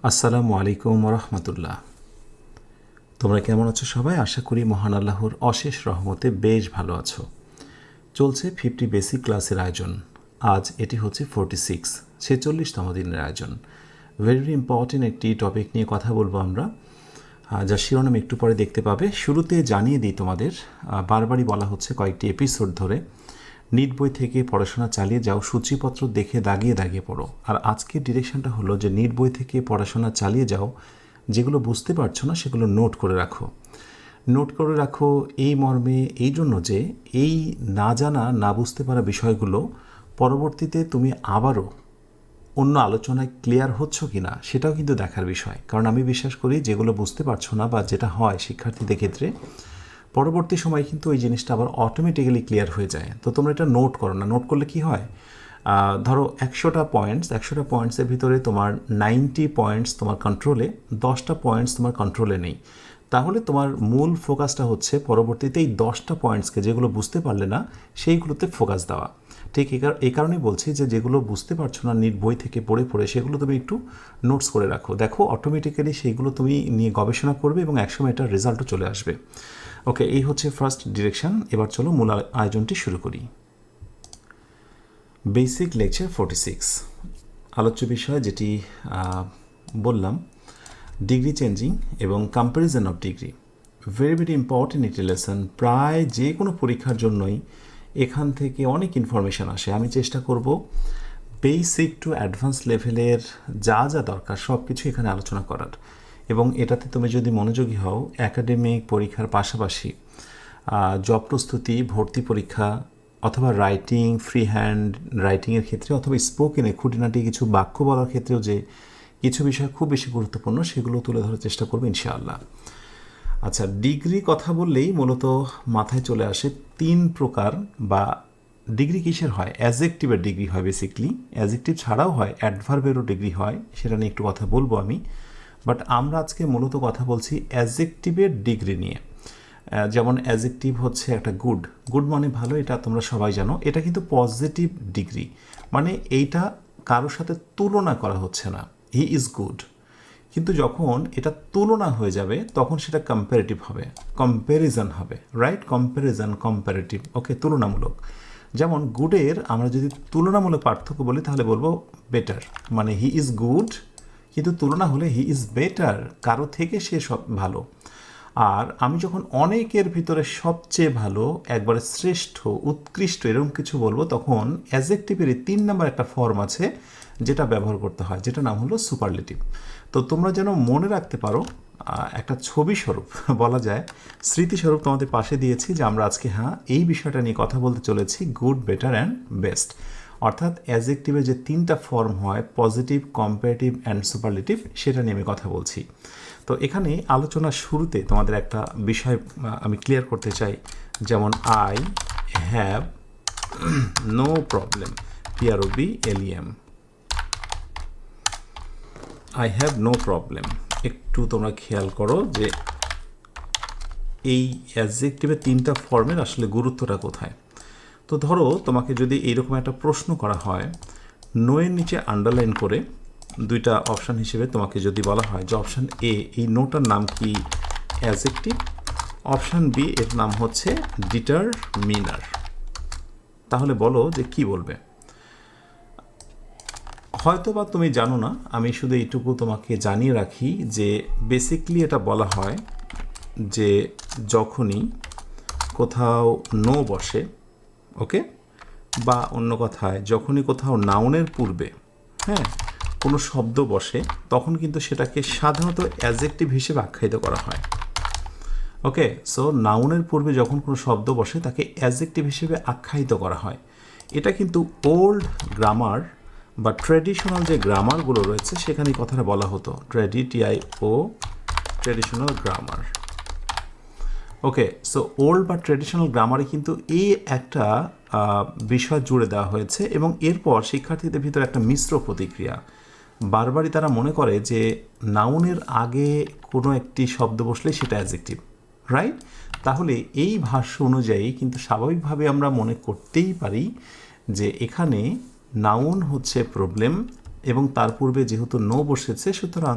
আসসালামু আলাইকুম রহমতুল্লাহ। তোমরা কেমন আছো সবাই? আশা করি মহান আল্লাহর অশেষ রহমতে বেশ ভালো আছো। চলছে 50 বেসিক ক্লাসের আয়োজন। আজ এটি হচ্ছে 46তম দিনের আয়োজন। ভেরি ইম্পর্টেন্ট একটি টপিক নিয়ে কথা বলবো আমরা, যার শিরোনাম একটু পরে দেখতে পাবে। শুরুতে জানিয়ে দিই তোমাদের, বারবারই বলা হচ্ছে কয়েকটি এপিসোড ধরে, নিট বই থেকে পড়াশোনা চালিয়ে যাও, সূচিপত্র দেখে দাগিয়ে দাগিয়ে পড়ো। আর আজকের ডিরেকশনটা হলো যে নিট বই থেকে পড়াশোনা চালিয়ে যাও, যেগুলো বুঝতে পারছো না সেগুলো নোট করে রাখো। নোট করে রাখো এই মর্মে, এই জন্য যে এই না জানা না বুঝতে পারা বিষয়গুলো পরবর্তীতে তুমি আবারও অন্য আলোচনায় ক্লিয়ার হচ্ছ কি না সেটাও কিন্তু দেখার বিষয়। কারণ আমি বিশ্বাস করি যেগুলো বুঝতে পারছো না বা যেটা হয় শিক্ষার্থীদের ক্ষেত্রে, পরবর্তী সময় কিন্তু ওই জিনিসটা আবার অটোমেটিক্যালি ক্লিয়ার হয়ে যায়। তো তোমরা এটা নোট করো না। নোট করলে কি হয়, ধরো 100টা পয়েন্টসের ভিতরে তোমার 90 পয়েন্টস তোমার কন্ট্রোলে, 10টা পয়েন্টস তোমার কন্ট্রোলে নেই। তাহলে তোমার মূল ফোকাসটা হচ্ছে পরবর্তীতে এই 10টা পয়েন্টসকে, যেগুলো বুঝতে পারলে না সেইগুলোতে ফোকাস দেওয়া। ঠিক এই কারণেই বলছি যে যেগুলো বুঝতে পারছো না নিট বই থেকে পড়ে পড়ে, সেগুলো তুমি একটু নোটস করে রাখো। দেখো অটোমেটিক্যালি সেইগুলো তুমি নিয়ে গবেষণা করবে এবং একসময় এটার রেজাল্টও চলে আসবে। ওকে, এই হচ্ছে ফার্স্ট ডিরেকশন। এবার চলো মূল আয়োজনটি শুরু করি। বেসিক লেকচার 46, আলোচ্য বিষয় যেটি বললাম, ডিগ্রি চেঞ্জিং এবং comparison of degree. Very very important একটি লেসন। প্রায় যে কোনো পরীক্ষার জন্যই এখান থেকে অনেক ইনফরমেশান আসে। আমি চেষ্টা করব বেসিক টু অ্যাডভান্স লেভেলের যা যা দরকার সব কিছু এখানে আলোচনা করার। এবং এটাতে তুমি যদি মনোযোগী হও, একাডেমিক পরীক্ষার পাশাপাশি জব প্রস্তুতি, ভর্তি পরীক্ষা, অথবা রাইটিং, ফ্রি হ্যান্ড রাইটিংয়ের ক্ষেত্রে, অথবা স্পোকেনে খুঁটিনাটি কিছু বাক্য বলার ক্ষেত্রেও যে কিছু বিষয় খুব বেশি গুরুত্বপূর্ণ, সেগুলো তুলে ধরার চেষ্টা করবো ইনশাআল্লাহ। আচ্ছা, ডিগ্রি কথা বললেই মূলত মাথায় চলে আসে 3 প্রকার। বা ডিগ্রি কিসের হয়? অ্যাজেক্টিভের ডিগ্রি হয় বেসিকলি। অ্যাজেক্টিভ ছাড়াও হয়, অ্যাডভার্বেরও ডিগ্রি হয়, সেটা নিয়ে একটু কথা বলবো আমি। বাট আমরা আজকে মূলত কথা বলছি অ্যাজেক্টিভের ডিগ্রি নিয়ে। যেমন অ্যাজেক্টিভ হচ্ছে একটা গুড, গুড মানে ভালো, এটা তোমরা সবাই জানো। এটা কিন্তু পজিটিভ ডিগ্রি, মানে এইটা কারোর সাথে তুলনা করা হচ্ছে না, হি ইজ গুড। কিন্তু যখন এটা তুলনা হয়ে যাবে তখন সেটা কম্পারেটিভ হবে, কম্প্যারিজন হবে, রাইট? কম্প্যারিজন, কম্পারেটিভ, ওকে, তুলনামূলক। যেমন গুডের আমরা যদি তুলনামূলক পার্থক্য বলি তাহলে বলবো বেটার, মানে হি ইজ গুড, কিন্তু তুলনা হলে হি ইজ বেটার, কারো থেকে সে সব ভালো। আর আমি যখন অনেকের ভিতরে সবচেয়ে ভালো, একবারে শ্রেষ্ঠ, উৎকৃষ্ট, এরকম কিছু বলবো, তখন অ্যাজেক্টিভেরই 3 নম্বর একটা ফর্ম আছে যেটা ব্যবহার করতে হয়, যেটা নাম হলো সুপারলেটিভ। তো তোমরা যেন মনে রাখতে পারো, একটা ছবি স্বরূপ বলা যায়, স্মৃতিস্বরূপ তোমাদের পাশে দিয়েছি যে আমরা আজকে এই বিষয়টা নিয়ে কথা বলতে চলেছি, গুড, বেটার অ্যান্ড বেস্ট। অর্থাৎ অ্যাজেক্টিভের যে 3টা ফর্ম হয়, পজিটিভ, কম্পারেটিভ অ্যান্ড সুপারলেটিভ, সেটা নিয়ে আমি কথা বলছি। তো এখানে আলোচনার শুরুতে তোমাদের একটা বিষয় আমি ক্লিয়ার করতে চাই। যেমন I have no problem, PROBLEM, I have no problem. একটু তোমরা খেয়াল করো যে এই অ্যাডজেক্টিভের 3টা ফর্মের আসলে গুরুত্বটা কোথায়। তো ধরো তোমাকে যদি এইরকম একটা প্রশ্ন করা হয়, নো এর নিচে আন্ডারলাইন করে 2টা অপশান হিসেবে তোমাকে যদি বলা হয় যে অপশান এ, এই নোটার নাম কি? অ্যাডজেক্টিভ। অপশান বি, এর নাম হচ্ছে ডিটারমিনার। তাহলে বলো যে কি বলবে? হয়তো বা তুমি জানো না, আমি শুধু এইটুকু তোমাকে জানিয়ে রাখি যে বেসিকলি এটা বলা হয় যে যখনই কোথাও নো বসে, ওকে, বা অন্য কথায় যখনই কোথাও নাউনের পূর্বে কোনো শব্দ বসে, তখন কিন্তু সেটাকে সাধারণত অ্যাডজেক্টিভ হিসেবে আখ্যায়িত করা হয়। ওকে, সো নাউনের পূর্বে যখন কোনো শব্দ বসে তাকে অ্যাডজেক্টিভ হিসেবে আখ্যায়িত করা হয়। এটা কিন্তু ওল্ড গ্রামার বা ট্র্যাডিশনাল যে গ্রামারগুলো রয়েছে সেখানে কথাটা বলা হতো, ট্র্যাডিশনাল গ্রামার। ওকে, সো ওল্ড বা ট্র্যাডিশনাল গ্রামারে কিন্তু এই একটা বিষয় জুড়ে দেওয়া হয়েছে, এবং এরপর শিক্ষার্থীদের ভিতরে একটা মিশ্র প্রতিক্রিয়া। বারবারই তারা মনে করে যে নাউনের আগে কোনো একটি শব্দ বসলে সেটা অ্যাডজেক্টিভ, রাইট? তাহলে এই ভাষ্য অনুযায়ী কিন্তু স্বাভাবিকভাবে আমরা মনে করতেই পারি যে এখানে নাউন হচ্ছে প্রবলেম, এবং তার পূর্বে যেহেতু নো বসেছে, সুতরাং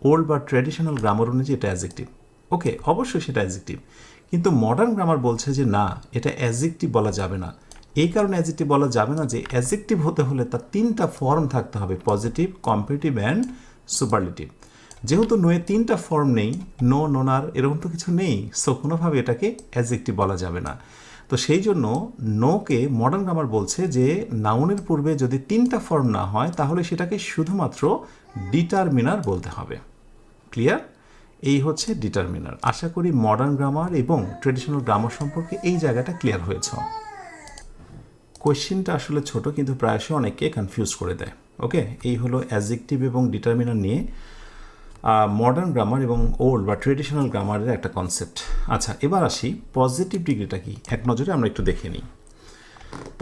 ওল্ড বা ট্র্যাডিশনাল গ্রামার অনুযায়ী এটা অ্যাডজেক্টিভ। ওকে, অবশ্যই সেটা অ্যাডজেক্টিভ, কিন্তু মডার্ন গ্রামার বলছে যে না, এটা অ্যাডজেক্টিভ বলা যাবে না। এই কারণে অ্যাডজেক্টিভ বলা যাবে না যে অ্যাডজেক্টিভ হতে হলে তার 3টা ফর্ম থাকতে হবে, পজিটিভ, কম্পারেটিভ অ্যান্ড সুপারলেটিভ। যেহেতু নোয়ে 3টা ফর্ম নেই, নো, নোনার এরকম তো কিছু নেই, সো কোনোভাবে এটাকে অ্যাডজেক্টিভ বলা যাবে না। তো সেই জন্য নোকে মডার্ন গ্রামার বলছে যে নাউনের পূর্বে যদি 3টা ফর্ম না হয় তাহলে সেটাকে শুধুমাত্র ডিটারমিনার বলতে হবে। ক্লিয়ার? এই হচ্ছে ডিটারমিনার। আশা করি মডার্ন গ্রামার এবং ট্রেডিশনাল গ্রামার সম্পর্কে এই জায়গাটা ক্লিয়ার হয়েছে। কোয়েশ্চেনটা আসলে ছোট, কিন্তু প্রায়শই অনেককে কনফিউজ করে দেয়। ওকে, এই হলো অ্যাডজেক্টিভ এবং ডিটারমিনার নিয়ে মডার্ন গ্রামার এবং ওল্ড বা ট্রেডিশনাল গ্রামারের একটা কনসেপ্ট। আচ্ছা, এবার আসি পজিটিভ ডিগ্রিটা কি, এক নজরে আমরা একটু দেখে নিই।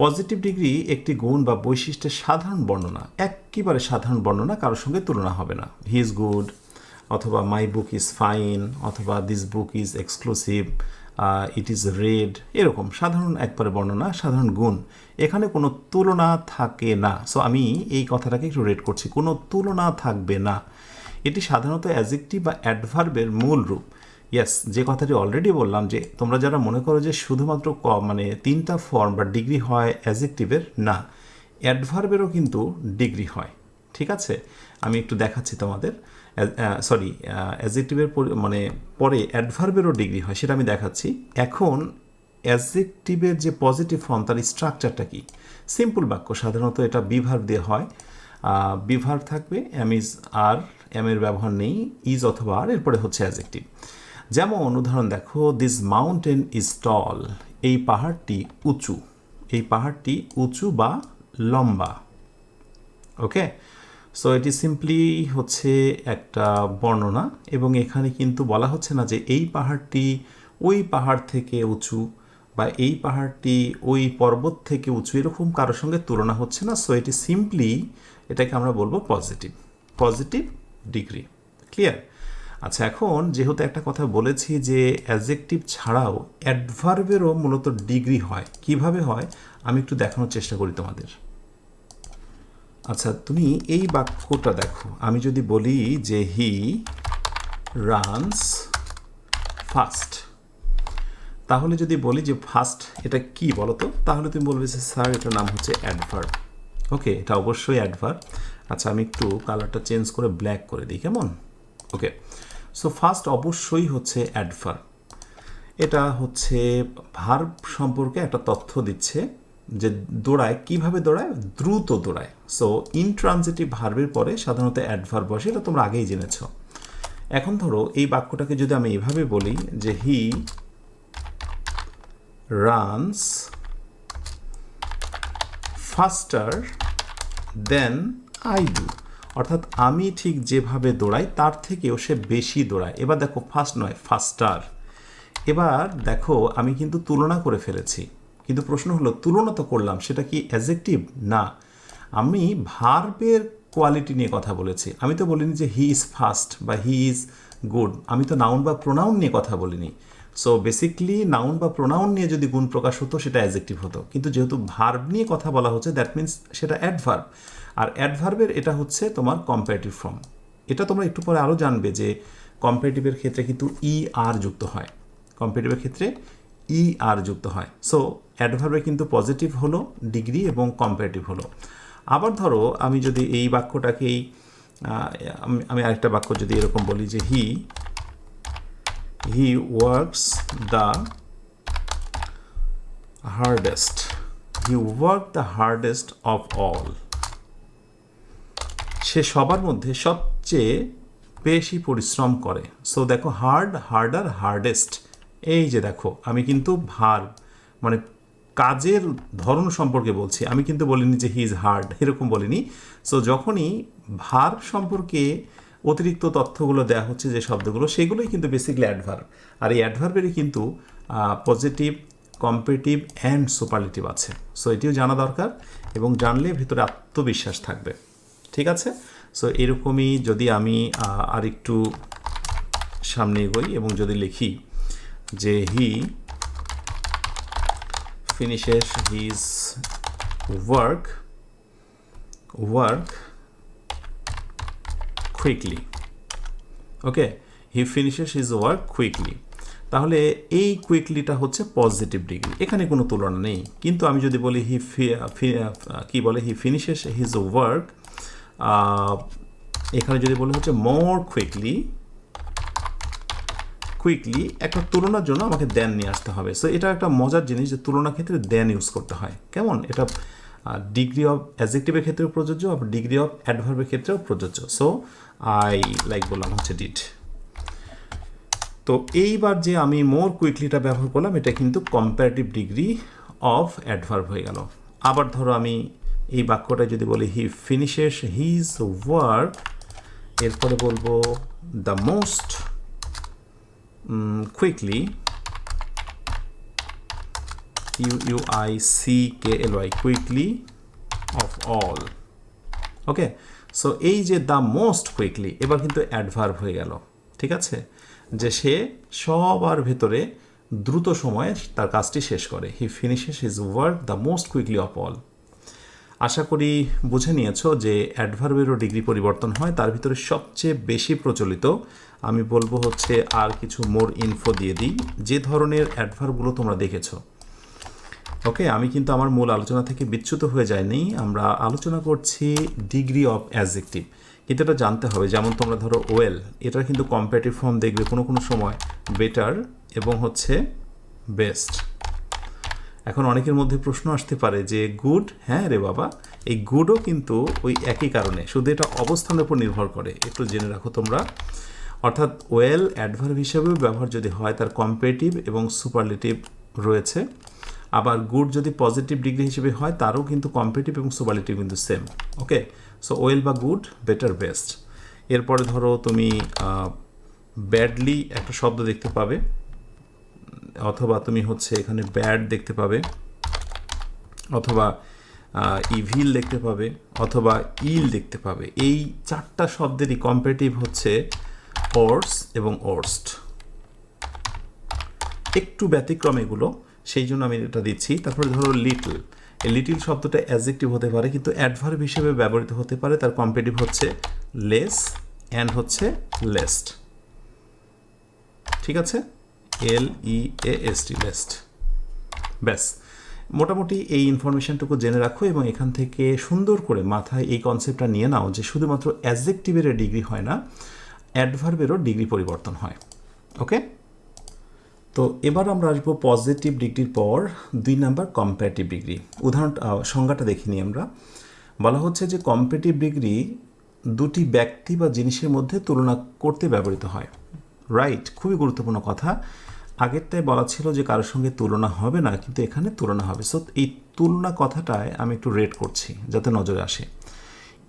পজিটিভ ডিগ্রি একটি গুণ বা বৈশিষ্ট্যের সাধারণ বর্ণনা, একেবারে সাধারণ বর্ণনা, কারোর সঙ্গে তুলনা হবে না। হি ইজ গুড, অথবা মাই বুক ইজ ফাইন, অথবা this book is exclusive, it is red, এরকম সাধারণ একবারে বর্ণনা, সাধারণ গুণ, এখানে কোনো তুলনা থাকে না। সো আমি এই কথাটাকে একটু রেড করছি, কোনো তুলনা থাকবে না। এটি সাধারণত অ্যাডজেক্টিভ বা অ্যাডভার্বের মূল রূপ। ইয়েস, যে কথাটি অলরেডি বললাম যে তোমরা যারা মনে করো যে শুধুমাত্র মানে 3টা ফর্ম বা ডিগ্রি হয় অ্যাডজেক্টিভের, না, অ্যাডভার্বেরও কিন্তু ডিগ্রি হয়। ঠিক আছে, আমি একটু দেখাচ্ছি তোমাদের। সরি, অ্যাডজেক্টিভের মানে পরে অ্যাডভার্বেরও ডিগ্রি হয়, সেটা আমি দেখাচ্ছি। এখন অ্যাডজেক্টিভের যে পজিটিভ ফর্ম, তার স্ট্রাকচারটা কি? সিম্পল বাক্য, সাধারণত এটা বিভার্ব দিয়ে হয়। বিভার্ব থাকবে, এম ইজ আর, এম এর ব্যবহার নেই, ইজ অথবা আর, এরপরে হচ্ছে অ্যাডজেক্টিভ। যেমন উদাহরণ দেখো, দিস মাউন্টেন ইজ টল, এই পাহাড়টি উঁচু, এই পাহাড়টি উঁচু বা লম্বা। ওকে, সো এটি সিম্পলি হচ্ছে একটা বর্ণনা, এবং এখানে কিন্তু বলা হচ্ছে না যে এই পাহাড়টি ওই পাহাড় থেকে উঁচু, বা এই পাহাড়টি ওই পর্বত থেকে উঁচু, এরকম কারোর সঙ্গে তুলনা হচ্ছে না। সো এটি সিম্পলি, এটাকে আমরা বলবো পজিটিভ, পজিটিভ ডিগ্রি। ক্লিয়ার? আচ্ছা, এখন যেহেতু একটা কথা বলেছি যে অ্যাডজেক্টিভ ছাড়াও অ্যাডভার্বেরও মূলত ডিগ্রি হয়। কিভাবে হয় আমি একটু দেখানোর চেষ্টা করি তোমাদের। আচ্ছা, তুমি এই বাক্যটা দেখো, আমি যদি বলি যে হি রানস ফাস্ট, তাহলে যদি বলি যে ফাস্ট এটা কি বলো তো, তাহলে তুমি বলবে যে স্যার এটার নাম হচ্ছে অ্যাডভার্ব। ওকে, এটা অবশ্যই অ্যাডভার্ব। আচ্ছা, আমি একটু কালারটা চেঞ্জ করে ব্ল্যাক করে দিই, কেমন? ওকে, সো ফার্স্ট অবশ্যই হচ্ছে অ্যাডভার্ব। এটা হচ্ছে ভার্ব সম্পর্কে একটা তথ্য দিচ্ছে যে দৌড়ায়, কিভাবে দৌড়ায়? দ্রুত দৌড়ায়। সো ইনট্রানজিটিভ ভার্বের পরে সাধারণত অ্যাডভার্ব বসে, এটা তোমরা আগেই জেনেছ। এখন ধরো এই বাক্যটাকে যদি আমি এইভাবে বলি যে he runs faster than I do, অর্থাৎ আমি ঠিক যেভাবে দৌড়াই তার থেকেও সে বেশি দৌড়ায়। এবার দেখো, ফাস্ট নয়, ফাস্টার। এবার দেখো আমি কিন্তু তুলনা করে ফেলেছি, কিন্তু প্রশ্ন হলো তুলনা তো করলাম, সেটা কি অ্যাডজেক্টিভ? না, আমি ভার্বের কোয়ালিটি নিয়ে কথা বলেছি। আমি তো বলিনি যে হি ইজ ফাস্ট বা হি ইজ গুড, আমি তো নাউন বা প্রোনাউন নিয়ে কথা বলিনি। সো বেসিকলি নাউন বা প্রোনাউন নিয়ে যদি গুণ প্রকাশ হতো সেটা অ্যাডজেক্টিভ হতো, কিন্তু যেহেতু ভার্ব নিয়ে কথা বলা হচ্ছে, দ্যাট মিনস সেটা অ্যাডভার্ব। আর অ্যাডভার্বের এটা হচ্ছে তোমার কম্পারেটিভ ফর্ম। এটা তোমরা একটু পরে আরও জানবে যে কম্পারেটিভের ক্ষেত্রে কিন্তু ই আর যুক্ত হয়, কম্পারেটিভের ক্ষেত্রে ই আর যুক্ত হয়। সো অ্যাডভার্বে কিন্তু পজিটিভ হলো ডিগ্রি এবং কম্পারেটিভ হলো। আবার ধরো আমি যদি এই বাক্যটাকেই আমি আরেকটা বাক্য যদি এরকম বলি যে he works the hardest, he work the hardest of all, সে সবার মধ্যে সবচেয়ে বেশি পরিশ্রম করে। সো দেখো, হার্ড, হার্ডার, হার্ডেস্ট, এই যে দেখো আমি কিন্তু ভার্ব মানে কাজের ধরন সম্পর্কে বলছি, আমি কিন্তু বলিনি যে হি ইজ হার্ড, এরকম বলিনি। সো যখনই ভার্ব সম্পর্কে অতিরিক্ত তথ্যগুলো দেওয়া হচ্ছে, যে শব্দগুলো, সেগুলোই কিন্তু বেসিক্যালি অ্যাডভার্ব। আর এই অ্যাডভার্বেরই কিন্তু পজিটিভ, কম্পারেটিভ অ্যান্ড সুপারলেটিভ আছে। সো এটিও জানা দরকার, এবং জানলে ভিতরে আত্মবিশ্বাস থাকবে। ঠিক আছে? সো এরকমই যদি আমি আরেকটু সামনে এগোই এবং যদি লিখি যে হি finishes his work কুইকলি। ওকে, হি ফিনিশেস হিজ ওয়ার্ক কুইকলি। তাহলে এই কুইকলিটা হচ্ছে পজিটিভ ডিগ্রি, এখানে কোনো তুলনা নেই। কিন্তু আমি যদি বলি কি বলে হি ফিনিশেস হিজ ওয়ার্ক, এখানে যদি বলি হচ্ছে মোর কুইকলি, একটা তুলনার জন্য আমাকে দেন নিয়ে আসতে হবে। সো এটা একটা মজার জিনিস যে তুলনার ক্ষেত্রে দেন ইউজ করতে হয়। কেমন? এটা ডিগ্রি অফ অ্যাডজেক্টিভের ক্ষেত্রেও প্রযোজ্য, আবার ডিগ্রি অফ অ্যাডভার্বের ক্ষেত্রেও প্রযোজ্য। সো আই লাইক বললাম হচ্ছে ডিড। তো এইবার যে আমি মোর কুইকলিটা ব্যবহার করলাম, এটা কিন্তু কম্পারেটিভ ডিগ্রি অফ অ্যাডভার্ব হয়ে গেল। আবার ধরো আমি এই বাক্যটা যদি বলি হি ফিনিশেস হিজ ওয়ার্ক, এরপরে বলবো the most quickly, QUICKLY, quickly of all. Okay, so এই যে দ্য মোস্ট কুইকলি, এবার কিন্তু অ্যাডভার্ব হয়ে গেল। ঠিক আছে, যে সে সবার ভেতরে দ্রুত সময়ে তার কাজটি শেষ করে। He finishes his work the most quickly of all. আশা করি বুঝে নিয়েছো যে অ্যাডভার্বেরও ডিগ্রি পরিবর্তন হয়। তার ভিতরে সবচেয়ে বেশি প্রচলিত আমি বলবো হচ্ছে, আর কিছু মোর ইনফো দিয়ে দিই, যে ধরনের অ্যাডভার্বগুলো তোমরা দেখেছো। ওকে, আমি কিন্তু আমার মূল আলোচনা থেকে বিচ্যুত হয়ে যায়নি। আমরা আলোচনা করছি ডিগ্রি অফ অ্যাডজেক্টিভ, কিন্তু এটা জানতে হবে। যেমন তোমরা ধরো ওয়েল, এটার কিন্তু কম্পারেটিভ ফর্ম দেখবে কোনো কোনো সময় বেটার এবং হচ্ছে বেস্ট। এখন অনেকের মধ্যে প্রশ্ন আসতে পারে যে গুড, হ্যাঁ রে বাবা, এই গুডও কিন্তু ওই একই কারণে, শুধু এটা অবস্থানের উপর নির্ভর করে, একটু জেনে রাখো তোমরা। অর্থাৎ ওয়েল অ্যাডভার্ব হিসেবেও ব্যবহার যদি হয়, তার কম্পারেটিভ এবং সুপারলেটিভ রয়েছে। আবার গুড যদি পজিটিভ ডিগ্রি হিসেবে হয়, তারও কিন্তু কম্পারেটিভ এবং সুপারলেটিভ কিন্তু সেম। ওকে, সো ওয়েল বা গুড, বেটার, বেস্ট। এরপরে ধরো তুমি ব্যাডলি একটা শব্দ দেখতে পাবে, অথবা তুমি হচ্ছে এখানে ব্যাড দেখতে পাবে, অথবা ইভিল দেখতে পাবে, অথবা ইল দেখতে পাবে। এই চারটা শব্দেরই কম্পারেটিভ হচ্ছে ওর্স এবং ওর্স্ট। একটু ব্যতিক্রম এগুলো, সেই জন্য আমি এটা দিচ্ছি। তারপরে ধরো লিটল, এই লিটল শব্দটা অ্যাডজেক্টিভ হতে পারে কিন্তু অ্যাডভার্ব হিসেবে ব্যবহৃত হতে পারে। তার কম্পারেটিভ হচ্ছে লেস অ্যান্ড হচ্ছে লেস্ট। ঠিক আছে, LEAST, লেস্ট। ব্যাস, মোটামুটি এই ইনফরমেশনটুকু জেনে রাখো এবং এখান থেকে সুন্দর করে মাথায় এই কনসেপ্টটা নিয়ে নাও যে শুধুমাত্র অ্যাডজেক্টিভের ডিগ্রি হয় না, অ্যাডভার্বেরও ডিগ্রি পরিবর্তন হয়। ওকে, তো এবার আমরা আসবো পজিটিভ ডিগ্রির পর 2 নাম্বার কম্পারেটিভ ডিগ্রি। উদাহরণ সংজ্ঞাটা দেখে নিই আমরা। বলা হচ্ছে যে কম্পারেটিভ ডিগ্রি দুটি ব্যক্তি বা জিনিসের মধ্যে তুলনা করতে ব্যবহৃত হয়। রাইট, খুবই গুরুত্বপূর্ণ কথা। আগেরটায় বলা ছিল যে কারোর সঙ্গে তুলনা হবে না, কিন্তু এখানে তুলনা হবে। সো এই তুলনা কথাটায় আমি একটু রেট করছি যাতে নজরে আসে।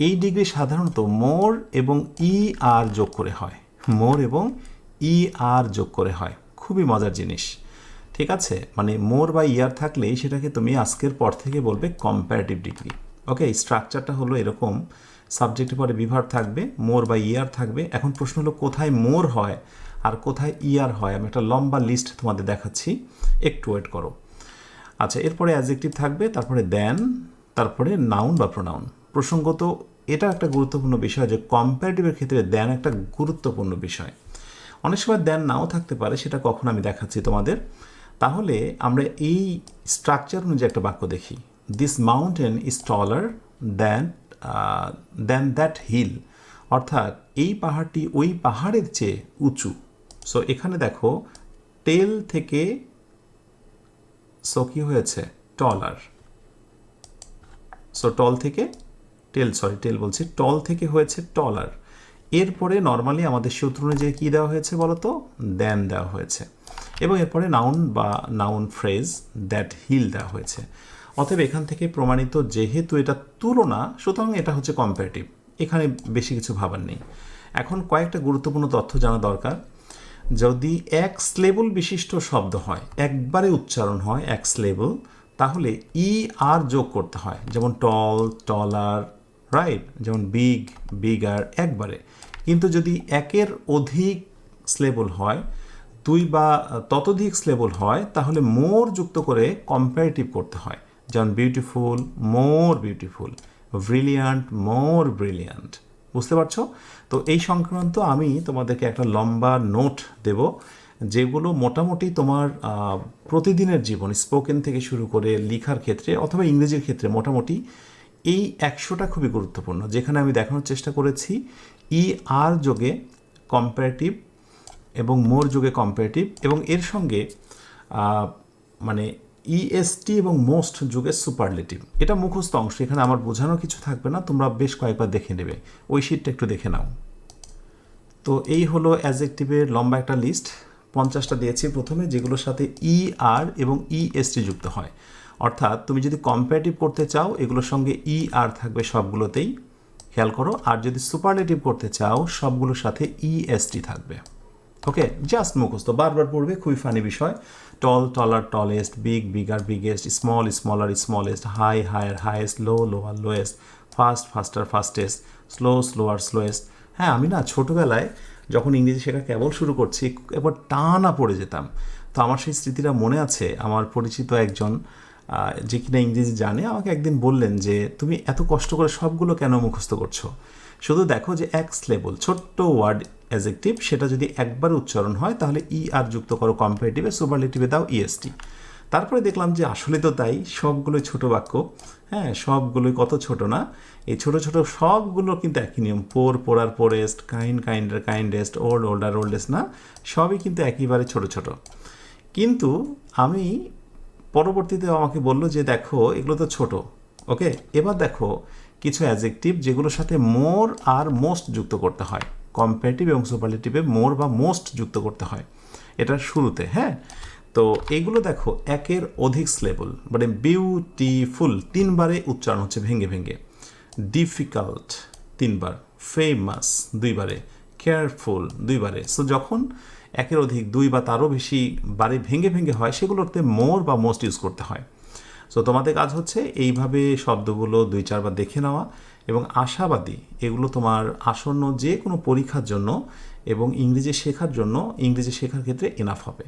এই ডিগ্রি সাধারণত মোর এবং ER যোগ করে হয়, মোর এবং ER যোগ করে হয়। খুবই মজার জিনিস। ঠিক আছে, মানে মোর বা ER থাকলেই সেটাকে তুমি আজকের পর থেকে বলবে কম্পারেটিভ ডিগ্রি। ওকে, স্ট্রাকচারটা হলো এরকম, সাবজেক্টের পরে বিভার থাকবে, মোর বা ER থাকবে। এখন প্রশ্ন হলো কোথায় মোর হয় আর কোথায় ER হয়। আমি একটা লম্বা লিস্ট তোমাদের দেখাচ্ছি, একটু ওয়েট করো। আচ্ছা, এরপরে অ্যাডজেক্টিভ থাকবে, তারপরে দেন, তারপরে নাউন বা প্রোনাউন। প্রসঙ্গত এটা একটা গুরুত্বপূর্ণ বিষয় যে কম্পারেটিভের ক্ষেত্রে দেন একটা গুরুত্বপূর্ণ বিষয়। অনেক সময় দেন নাও থাকতে পারে, সেটা কখন আমি দেখাচ্ছি তোমাদের। তাহলে আমরা এই স্ট্রাকচার অনুযায়ী একটা বাক্য দেখি। This mountain is taller than that hill, অর্থাৎ এই পাহাড়টি ওই পাহাড়ের চেয়ে উঁচু। সো এখানে দেখো টেল থেকে সো কি হয়েছে, টলার। সো টল থেকে টল থেকে হয়েছে টলার। এরপরে নর্মালি আমাদের সূত্র অনুযায়ী কী দেওয়া হয়েছে বলো তো, দেন দেওয়া হয়েছে, এবং এরপরে নাউন বা নাউন ফ্রেজ দ্যাট হিল দেওয়া হয়েছে। অতএব এখান থেকে প্রমাণিত যেহেতু এটা তুলনা, সুতরাং এটা হচ্ছে কম্পারেটিভ। এখানে বেশি কিছু ভাবার নেই। এখন কয়েকটা গুরুত্বপূর্ণ তথ্য জানা দরকার। যদি এক সিলেবল বিশিষ্ট শব্দ হয়, একবারে উচ্চারণ হয় এক সিলেবল, তাহলে ER যোগ করতে হয়। যেমন টল, টলার, রাইট, যেমন বিগ, বিগার, একবারে। কিন্তু যদি একের অধিক সিলেবল হয়, 2 বা ততোধিক সিলেবল হয়, তাহলে মোর যুক্ত করে কম্পারেটিভ করতে হয়। যেমন বিউটিফুল, মোর বিউটিফুল, ব্রিলিয়ান্ট, মোর ব্রিলিয়ান্ট, বুঝতে পারছো? তো এই সংক্রান্ত আমি তোমাদেরকে একটা লম্বা নোট দেব, যেগুলো মোটামুটি তোমার প্রতিদিনের জীবন স্পোকেন থেকে শুরু করে লেখার ক্ষেত্রে অথবা ইংরেজির ক্ষেত্রে মোটামুটি এই 100টা খুবই গুরুত্বপূর্ণ, যেখানে আমি দেখানোর চেষ্টা করেছি আর যোগে কম্পারেটিভ এবং মোর যোগে কম্পারেটিভ, এবং এর সঙ্গে মানে ইএসটি এবং মোস্ট যুগে সুপারলেটিভ। এটা মুখস্থ অংশ, এখানে আমার বোঝানো কিছু থাকবে না, তোমরা বেশ কয়েকবার দেখে নেবে, ওই শিটটা একটু দেখে নাও। তো এই হলো অ্যাডজেক্টিভের লম্বা একটা লিস্ট, 50টা দিয়েছি প্রথমে, যেগুলোর সাথে আর এবং ইএসটি যুক্ত হয়। অর্থাৎ তুমি যদি কম্পারেটিভ করতে চাও এগুলোর সঙ্গে আর থাকবে সবগুলোতেই, খেয়াল করো। আর যদি সুপারলেটিভ করতে চাও সবগুলোর সাথে ইএসটি থাকবে। ওকে, জাস্ট মুখস্থ, বারবার পড়বে, খুবই ফানি বিষয়। Tall, taller, tallest, big, bigger, biggest, small, smaller, smallest, high, higher, highest, low, lower, lowest, fast, faster, fastest, slow, slower, slowest. হ্যাঁ, আমি না ছোটোবেলায় যখন ইংরেজি শেখা কেবল শুরু করছি একবার টানা পড়ে যেতাম। তো আমার সেই স্মৃতিটা মনে আছে। আমার পরিচিত একজন যে কিনা ইংরেজি জানে আমাকে একদিন বললেন যে তুমি এত কষ্ট করে সবগুলো কেন মুখস্থ করছো, শুধু দেখো যে এক সিলেবল ছোট্ট ওয়ার্ড অ্যাডজেক্টিভ, সেটা যদি একবার উচ্চারণ হয় তাহলে আর যুক্ত করো কম্পারেটিভে, সুপারলেটিভে দাও ইএসটি। তারপরে দেখলাম যে আসলে তো তাই, সবগুলোই ছোট বাক্য। হ্যাঁ, সবগুলোই কত ছোট না, এই ছোট ছোট সবগুলো কিন্তু একই নিয়ম, poor, poorer, poorest, kind, kinder, kindest, old, older, oldest, না সবই কিন্তু একইবারে ছোট ছোট। কিন্তু আমি পরবর্তীতে আমাকে বললো যে দেখো এগুলো তো ছোট। ওকে, এবার দেখো কিছু অ্যাডজেক্টিভ যেগুলোর সাথে মোর আর মোস্ট যুক্ত করতে হয়, কম্পারেটিভ এবং সুপারলেটিভে মোর বা মোস্ট যুক্ত করতে হয় এটার শুরুতে। হ্যাঁ, তো এইগুলো দেখো একের অধিক সিলেবল, মানে বিউটিফুল 3বারে উচ্চারণ হচ্ছে ভেঙে ভেঙে, ডিফিকাল্ট 3বার, ফেমাস 2বারে, কেয়ারফুল 2বারে। সো যখন একের অধিক 2 বা তারও বেশি বারে ভেঙে ভেঙে হয় সেগুলোতে মোর বা মোস্ট ইউজ করতে হয়। সো তোমাদের কাজ হচ্ছে এইভাবে শব্দগুলো 2-4বার দেখে নেওয়া, এবং আশাবাদী এগুলো তোমার আসন্ন যে কোনো পরীক্ষার জন্য এবং ইংরেজি শেখার জন্য, ইংরেজি শেখার ক্ষেত্রে এনাফ হবে।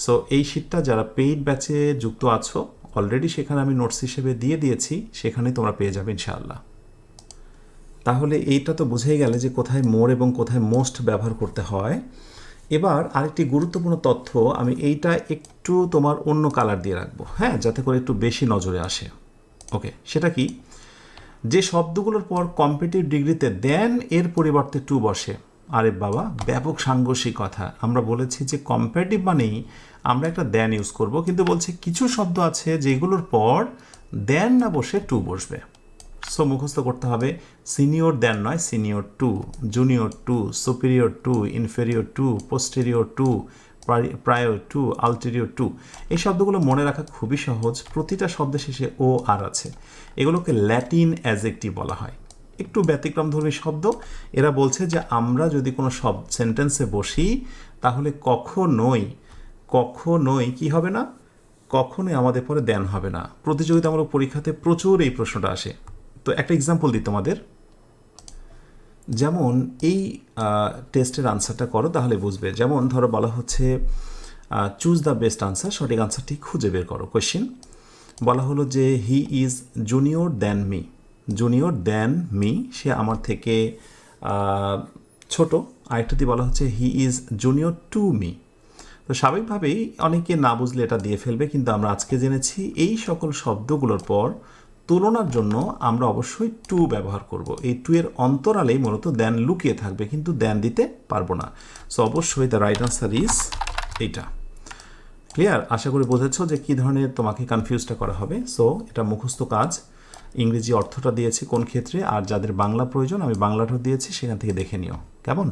সো এই শিটটা যারা পেইড ব্যাচে যুক্ত আছো অলরেডি সেখানে আমি নোটস হিসেবে দিয়ে দিয়েছি, সেখানে তোমরা পেয়ে যাবে ইনশাআল্লাহ। তাহলে এইটা তো বুঝেই গেলে যে কোথায় মোর এবং কোথায় মোস্ট ব্যবহার করতে হয়। এবার আরেকটি গুরুত্বপূর্ণ তথ্য, আমি এইটা একটু তোমার অন্য কালার দিয়ে রাখবো, হ্যাঁ, যাতে করে একটু বেশি নজরে আসে। ওকে, সেটা কি, যে শব্দগুলোর পর কম্পিটিটিভ ডিগ্রিতে দেন এর পরিবর্তে টু বসে, আরে বাবা ব্যাপক সাংঘর্ষিক কথা। আমরা বলেছি যে কম্পারেটিভ মানেই আমরা একটা দেন ইউজ করব, কিন্তু বলছে কিছু শব্দ আছে যেগুলোর পর দেন না বসে টু বসবে। সো মুখস্থ করতে হবে, সিনিয়র দেন নয়, senior to, junior to, superior to, inferior to, posterior to, prior to, ulterior to. এই শব্দগুলো মনে রাখা খুবই সহজ, প্রতিটা শব্দের শেষে ও আর আছে। এগুলোকে ল্যাটিন অ্যাডজেক্টিভ বলা হয়, একটু ব্যতিক্রমধর্মী শব্দ। এরা বলছে যে আমরা যদি কোনো সেন্টেন্সে বসি তাহলে কখনোই কি হবে না, কখনোই আমাদের পরে দেন হবে না। প্রতিযোগিতামূলক পরীক্ষাতে প্রচুর এই প্রশ্নটা আসে। তো একটা এক্সাম্পল দিই তোমাদের, যেমন এই টেস্টের আনসারটা করো তাহলে বুঝবে। যেমন ধরো বলা হচ্ছে চুজ দ্য বেস্ট আনসার, সঠিক আনসারটি খুঁজে বের করো। কোয়েশ্চেন বলা হলো যে he is junior than me, junior than me, সে আমার থেকে ছোট। আরেকটাতে বলা হচ্ছে he is junior to me. তো স্বাভাবিকভাবেই অনেকে না বুঝলে এটা দিয়ে ফেলবে, কিন্তু আমরা আজকে জেনেছি এই সকল শব্দগুলোর পর তুলনার জন্য আমরা অবশ্যই টু ব্যবহার করব। এই টু এর অন্তরালেই মূলত দেন লুকিয়ে থাকবে, কিন্তু দেন দিতে পারবো না। সো অবশ্যই দ্য রাইট আনসার ইজ এইটা। ক্লিয়ার? আশা করি বুঝেছো যে কী ধরনের তোমাকে কনফিউজটা করা হবে। সো এটা মুখস্থ কাজ, ইংরেজি অর্থটা দিয়েছি কোন ক্ষেত্রে, আর যাদের বাংলা প্রয়োজন আমি বাংলাটা দিয়েছি, সেখান থেকে দেখে নিও কেমন।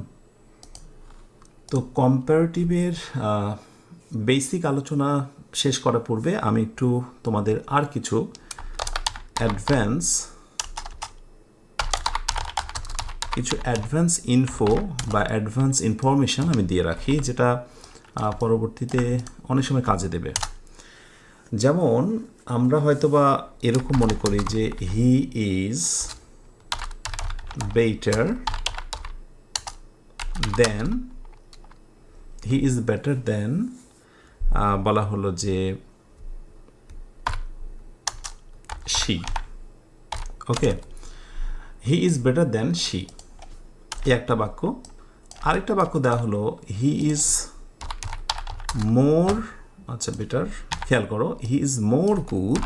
তো কম্পারেটিভের বেসিক আলোচনা শেষ করার পূর্বে আমি একটু তোমাদের আর কিছু অ্যাডভান্স ইনফো বা অ্যাডভান্স ইনফরমেশন আমি দিয়ে রাখি, যেটা পরবর্তীতে অনেক সময় কাজে দেবে। যেমন আমরা হয়তোবা এরকম মনে করি যে হি ইজ বেটার দেন, বলা হলো যে she. Okay, he is better then she. এই একটা বাক্য। আরেকটা বাক্য দেওয়া হলো হি ইজ মোর, আচ্ছা বেটার, খেয়াল করো, he is more good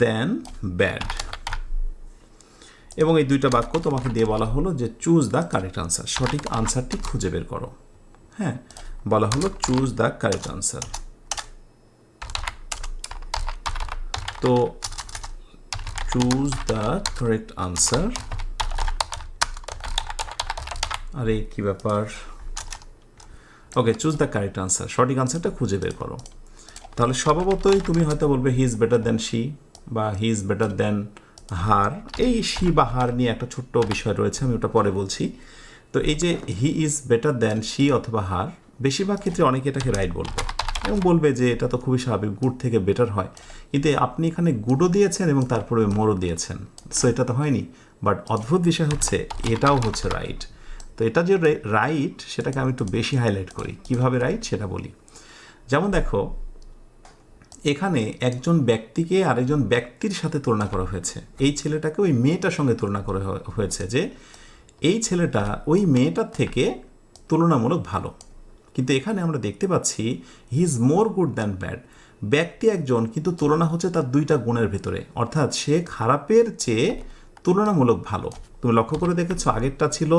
than bad. এবং এই দুইটা বাক্য তোমাকে দিয়ে বলা হলো যে চুজ দ্য কারেক্ট আনসার, সঠিক আনসারটি খুঁজে বের করো। হ্যাঁ, বলা হলো চুজ দ্য কারেক্ট আনসার। তো চুজ দ্য কারেক্ট আনসার, আরে কি ব্যাপার, ওকে, চুজ দ্য কারেক্ট আনসার, সঠিক আনসারটা খুঁজে বের করো। তাহলে স্বভাবতই তুমি হয়তো বলবে he is better then she বা হি ইজ বেটার দেন হার। এই শি বা হার নিয়ে একটা ছোট্ট বিষয় রয়েছে, আমি ওটা পরে বলছি। তো এই যে he is better then she অথবা হার, বেশিরভাগ ক্ষেত্রে অনেকে এটাকে রাইট বলবে এবং বলবে যে এটা তো খুবই স্বাভাবিক, গুড থেকে বেটার হয়। কিন্তু আপনি এখানে গুডও দিয়েছেন এবং তারপরে মোরও দিয়েছেন, সো এটা তো হয়নি। বাট অদ্ভুত বিষয় হচ্ছে এটাও হচ্ছে রাইট। তো এটা যে রাইট সেটাকে আমি একটু বেশি হাইলাইট করি। কিভাবে রাইট সেটা বলি। যেমন দেখো, এখানে একজন ব্যক্তিকে আরেকজন ব্যক্তির সাথে তুলনা করা হয়েছে। এই ছেলেটাকে ওই মেয়েটার সঙ্গে তুলনা করা হয়েছে যে এই ছেলেটা ওই মেয়েটার থেকে তুলনামূলক ভালো। কিন্তু এখানে আমরা দেখতে পাচ্ছি হি is more good than bad. ব্যক্তি একজন, কিন্তু তুলনা হচ্ছে তার দুইটা গুণের ভিতরে, অর্থাৎ সে খারাপের চেয়ে তুলনামূলক ভালো। তুমি লক্ষ্য করে দেখেছো, আগেরটা ছিল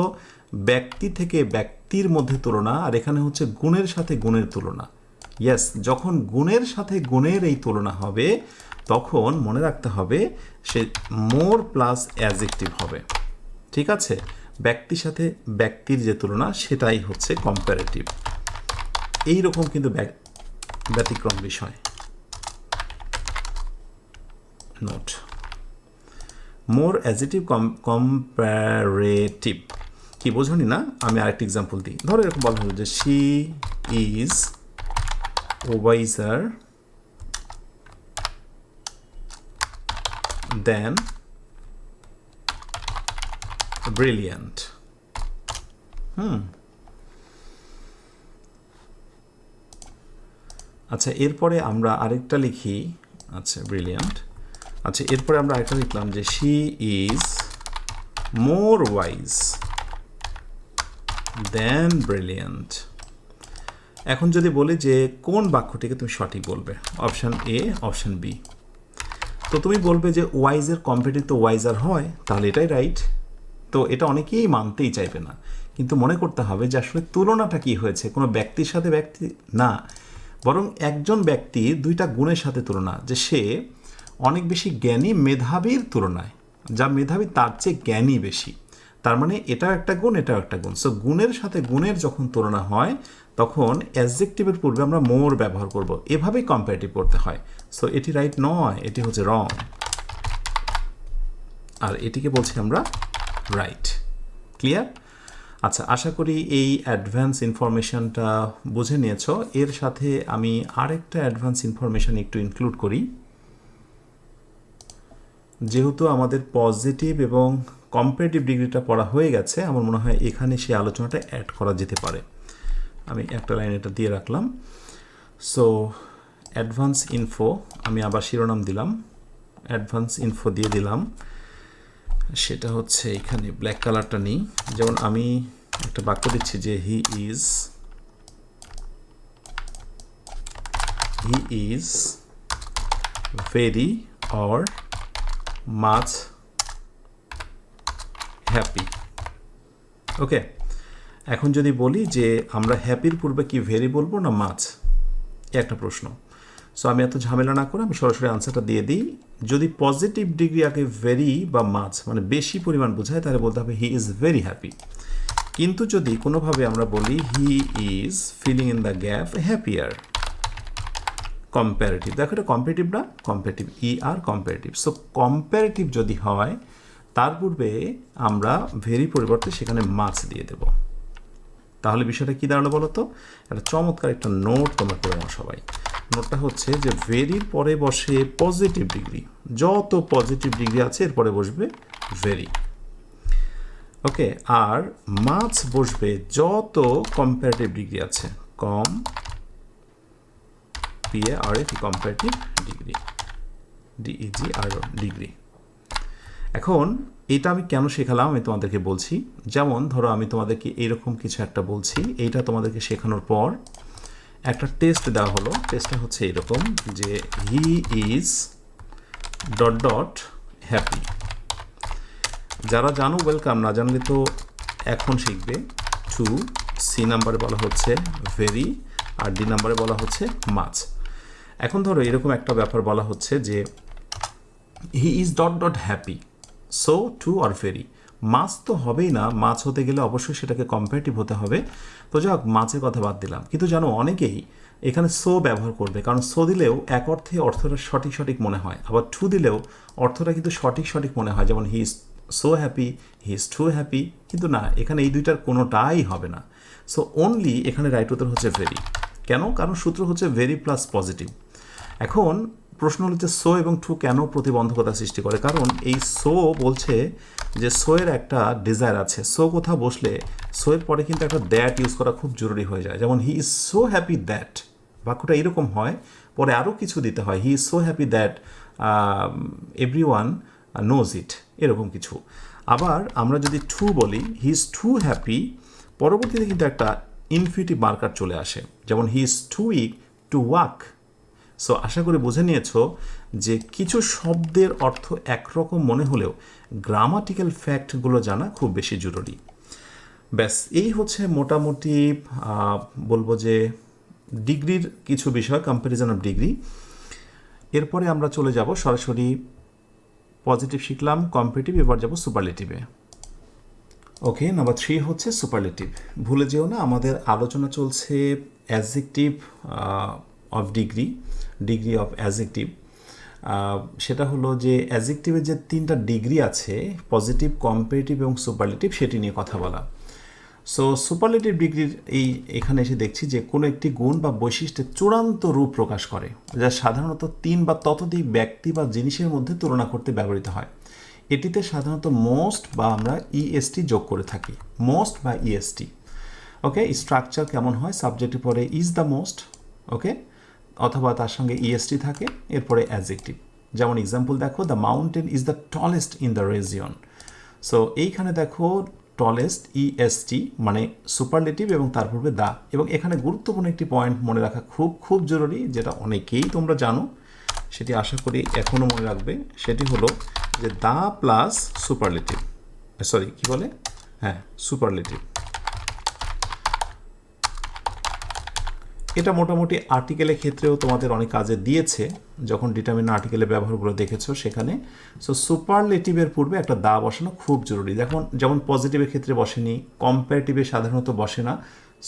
ব্যক্তি থেকে ব্যক্তির মধ্যে তুলনা, আর এখানে হচ্ছে গুণের সাথে গুণের তুলনা। ইয়েস, যখন গুণের সাথে গুণের এই তুলনা হবে তখন মনে রাখতে হবে সে মোর প্লাস অ্যাডজেক্টিভ হবে। ঠিক আছে, ব্যক্তির সাথে ব্যক্তির যে তুলনা সেটাই হচ্ছে কম্পারেটিভ। এইরকম কিন্তু ব্যতিক্রম বিষয়। নোট, মোর অ্যাডজেক্টিভ কম্পারেটিভ কি বোঝনি না? আমি আরেকটা এক্সাম্পল দিই। ধরো এরকম বলা হলো যে she is wiser than brilliant. আচ্ছা, এরপরে আমরা আরেকটা লিখি, আচ্ছা ব্রিলিয়ান্ট। আচ্ছা, এরপরে আমরা আরেকটা লিখলাম যে she is more wise than brilliant. এখন যদি বলি যে কোন বাক্যটিকে তুমি সঠিক বলবে, অপশান এ, অপশান বি। তো তুমি বলবে যে ওয়াইজের কম্পারেটিভ তো ওয়াইজার হয়, তাহলে এটাই রাইট। তো এটা অনেকেই মানতেই চাইবে না, কিন্তু মনে করতে হবে যে আসলে তুলনাটা কি হয়েছে, কোনো ব্যক্তির সাথে ব্যক্তি না, বরং একজন ব্যক্তির দুইটা গুণের সাথে তুলনা, যে সে অনেক বেশি জ্ঞানী মেধাবীর তুলনায়, যা মেধাবী তার চেয়ে জ্ঞানী বেশি। তার মানে এটাও একটা গুণ, এটাও একটা গুণ। সো গুণের সাথে গুণের যখন তুলনা হয় তখন অ্যাডজেক্টিভের পূর্বে আমরা মোর ব্যবহার করব। এভাবেই কম্পারেটিভ করতে হয়। সো এটি রাইট নয়, এটি হচ্ছে রং, আর এটিকে বলছি আমরা রাইট। ক্লিয়ার? আচ্ছা, আশা করি এই অ্যাডভান্স ইনফরমেশনটা বুঝে নিয়েছো। এর সাথে আমি আরেকটা অ্যাডভান্স ইনফরমেশন একটু ইনক্লুড করি। যেহেতু আমাদের পজিটিভ এবং কম্পারেটিভ ডিগ্রিটা পড়া হয়ে গেছে, আমার মনে হয় এখানে সেই আলোচনাটা অ্যাড করা যেতে পারে। আমি একটা লাইন এটা দিয়ে রাখলাম। সো অ্যাডভান্স ইনফো, আমি আবার শিরোনাম দিলাম, অ্যাডভান্স ইনফো দিয়ে দিলাম। সেটা হচ্ছে এখানে ব্ল্যাক কালারটা নিই। যেমন আমি একটা বাক্য দিচ্ছি যে he is very or much happy. Okay, এখন যদি বলি যে আমরা হ্যাপির পূর্বে কি ভেরি বলবো না মাচ, একটা প্রশ্ন। সো আমি এত ঝামেলা না করে আমি সরাসরি আনসারটা দিয়ে দিই। যদি পজিটিভ ডিগ্রি আগে ভেরি বা মাচ মানে বেশি পরিমাণ বোঝায়, তাহলে বলতে হবে হি ইজ ভেরি হ্যাপি। কিন্তু যদি কোনোভাবে আমরা বলি he is filling in the gap happier, comparative, দেখো এটা কম্পারেটিভ না, comparative, E R comparative. So comparative যদি হয় তার পূর্বে আমরা ভেরি পরিবর্তে সেখানে মাচ দিয়ে দেব। তাহলে বিষয়টা কী দাঁড়ালো বলো তো? একটা চমৎকার একটা নোট তোমরা করে নাও সবাই। নোটটা হচ্ছে যে ভেরির পরে বসে পজিটিভ ডিগ্রি, যত পজিটিভ ডিগ্রি আছে এরপরে বসবে ভেরি। ওকে, আর মাচ বসবে যত কম্পারেটিভ ডিগ্রি আছে, কম PARF, comparative degree, DEGR degree. এখন এটা আমি কেন শেখালাম আমি তোমাদেরকে বলছি। যেমন ধরো আমি তোমাদেরকে এইরকম কিছু একটা বলছি, এইটা তোমাদেরকে শেখানোর পর একটা টেস্ট দেওয়া হলো। টেস্টটা হচ্ছে এরকম যে he is dot dot happy. যারা জানো ওয়েলকাম, না জানলে তো এখন শিখবে। টু, সি নাম্বারে বলা হচ্ছে ভেরি, আর ডি নাম্বারে বলা হচ্ছে মাছ। এখন ধরো এরকম একটা ব্যাপার বলা হচ্ছে যে he is dot dot happy, so too or very. Much তো হবেই না, মাছ হতে গেলে অবশ্যই সেটাকে কম্পারেটিভ হতে হবে। তো যাক, মাছের কথা বাদ দিলাম। কিন্তু জানো অনেকেই এখানে সো ব্যবহার করবে, কারণ সো দিলেও এক অর্থে অর্থটা সঠিক সঠিক মনে হয়, আবার টু দিলেও অর্থটা কিন্তু সঠিক সঠিক মনে হয়। যেমন he is so happy, he is two happy, কিন্তু না, এখানে এই দুইটার কোনোটাই হবে না। সো অনলি এখানে রাইট উত্তর হচ্ছে ভেরি। কেন? কারণ সূত্র হচ্ছে ভেরি প্লাস পজিটিভ। এখন প্রশ্ন হচ্ছে সো এবং টু কেন প্রতিবন্ধকতা সৃষ্টি করে? কারণ এই সো বলছে যে সো এর একটা ডিজায়ার আছে। সো কোথাও বসলে সো এর পরে কিন্তু একটা দ্যাট ইউজ করা খুব জরুরি হয়ে যায়। যেমন he is so happy that, বাক্যটা এরকম হয়, পরে আরও কিছু দিতে হয়। He is so happy that every one knows it, এরকম কিছু। আবার আমরা যদি টু বলি হি ইজ টু হ্যাপি, পরবর্তীতে কিন্তু একটা ইনফিনিটিভ মার্কার চলে আসে। যেমন he is too weak to walk. So আশা করি বুঝে নিয়েছো যে কিছু শব্দের অর্থ একরকম মনে হলেও গ্রামাটিক্যাল ফ্যাক্টগুলো জানা খুব বেশি জরুরি। ব্যাস, এই হচ্ছে মোটামুটি বলবো যে ডিগ্রির কিছু বিষয়, কম্প্যারিজন অফ ডিগ্রি। এরপরে আমরা চলে যাব সরাসরি পজিটিভ শিখলাম, কম্পারেটিভ, এবার যাব সুপারলেটিভে। ওকে, নাম্বার 3 হচ্ছে সুপারলেটিভ। ভুলে যেও না, আমাদের আলোচনা চলছে adjective of degree, degree of adjective. সেটা হলো যে অ্যাডজেক্টিভের যে 3টা ডিগ্রি আছে, পজিটিভ, কম্পারেটিভ এবং সুপারলেটিভ, সেটি নিয়ে কথা বলা। সো সুপারলেটিভ ডিগ্রির এখানে এসে দেখছি যে কোনো একটি গুণ বা বৈশিষ্ট্যের চূড়ান্ত রূপ প্রকাশ করে, যা সাধারণত 3 বা ততোধিক ব্যক্তি বা জিনিসের মধ্যে তুলনা করতে ব্যবহৃত হয়। এটিতে সাধারণত মোস্ট বা আমরা ইএসটি যোগ করে থাকি, মোস্ট বা ইএসটি। ওকে, স্ট্রাকচার কেমন হয়? সাবজেক্টের পরে ইজ দ্য মোস্ট, ওকে, অথবা তার সঙ্গে ইএসটি থাকে, এরপরে অ্যাডজেক্টিভ। যেমন এক্সাম্পল দেখো, the mountain is the tallest in the region. So এইখানে দেখো টলেস্ট ইএসটি মানে সুপারলেটিভ এবং তার পূর্বে দা। এবং এখানে গুরুত্বপূর্ণ একটি পয়েন্ট মনে রাখা খুব খুব জরুরি, যেটা অনেকেই তোমরা জানো, সেটি আশা করি এখনও মনে রাখবে। সেটি হলো যে দা প্লাস সুপারলেটিভ, সরি কি বলে, হ্যাঁ সুপারলেটিভ। এটা মোটামুটি আর্টিকেলের ক্ষেত্রেও তোমাদের অনেক কাজে দিয়েছে, যখন ডিটারমিন আর্টিকেলের ব্যবহারগুলো দেখেছো সেখানে। সো সুপারলেটিভের পূর্বে একটা দা বসানো খুব জরুরি। দেখুন, যেমন পজিটিভের ক্ষেত্রে বসেনি, কম্পারেটিভে সাধারণত বসে না,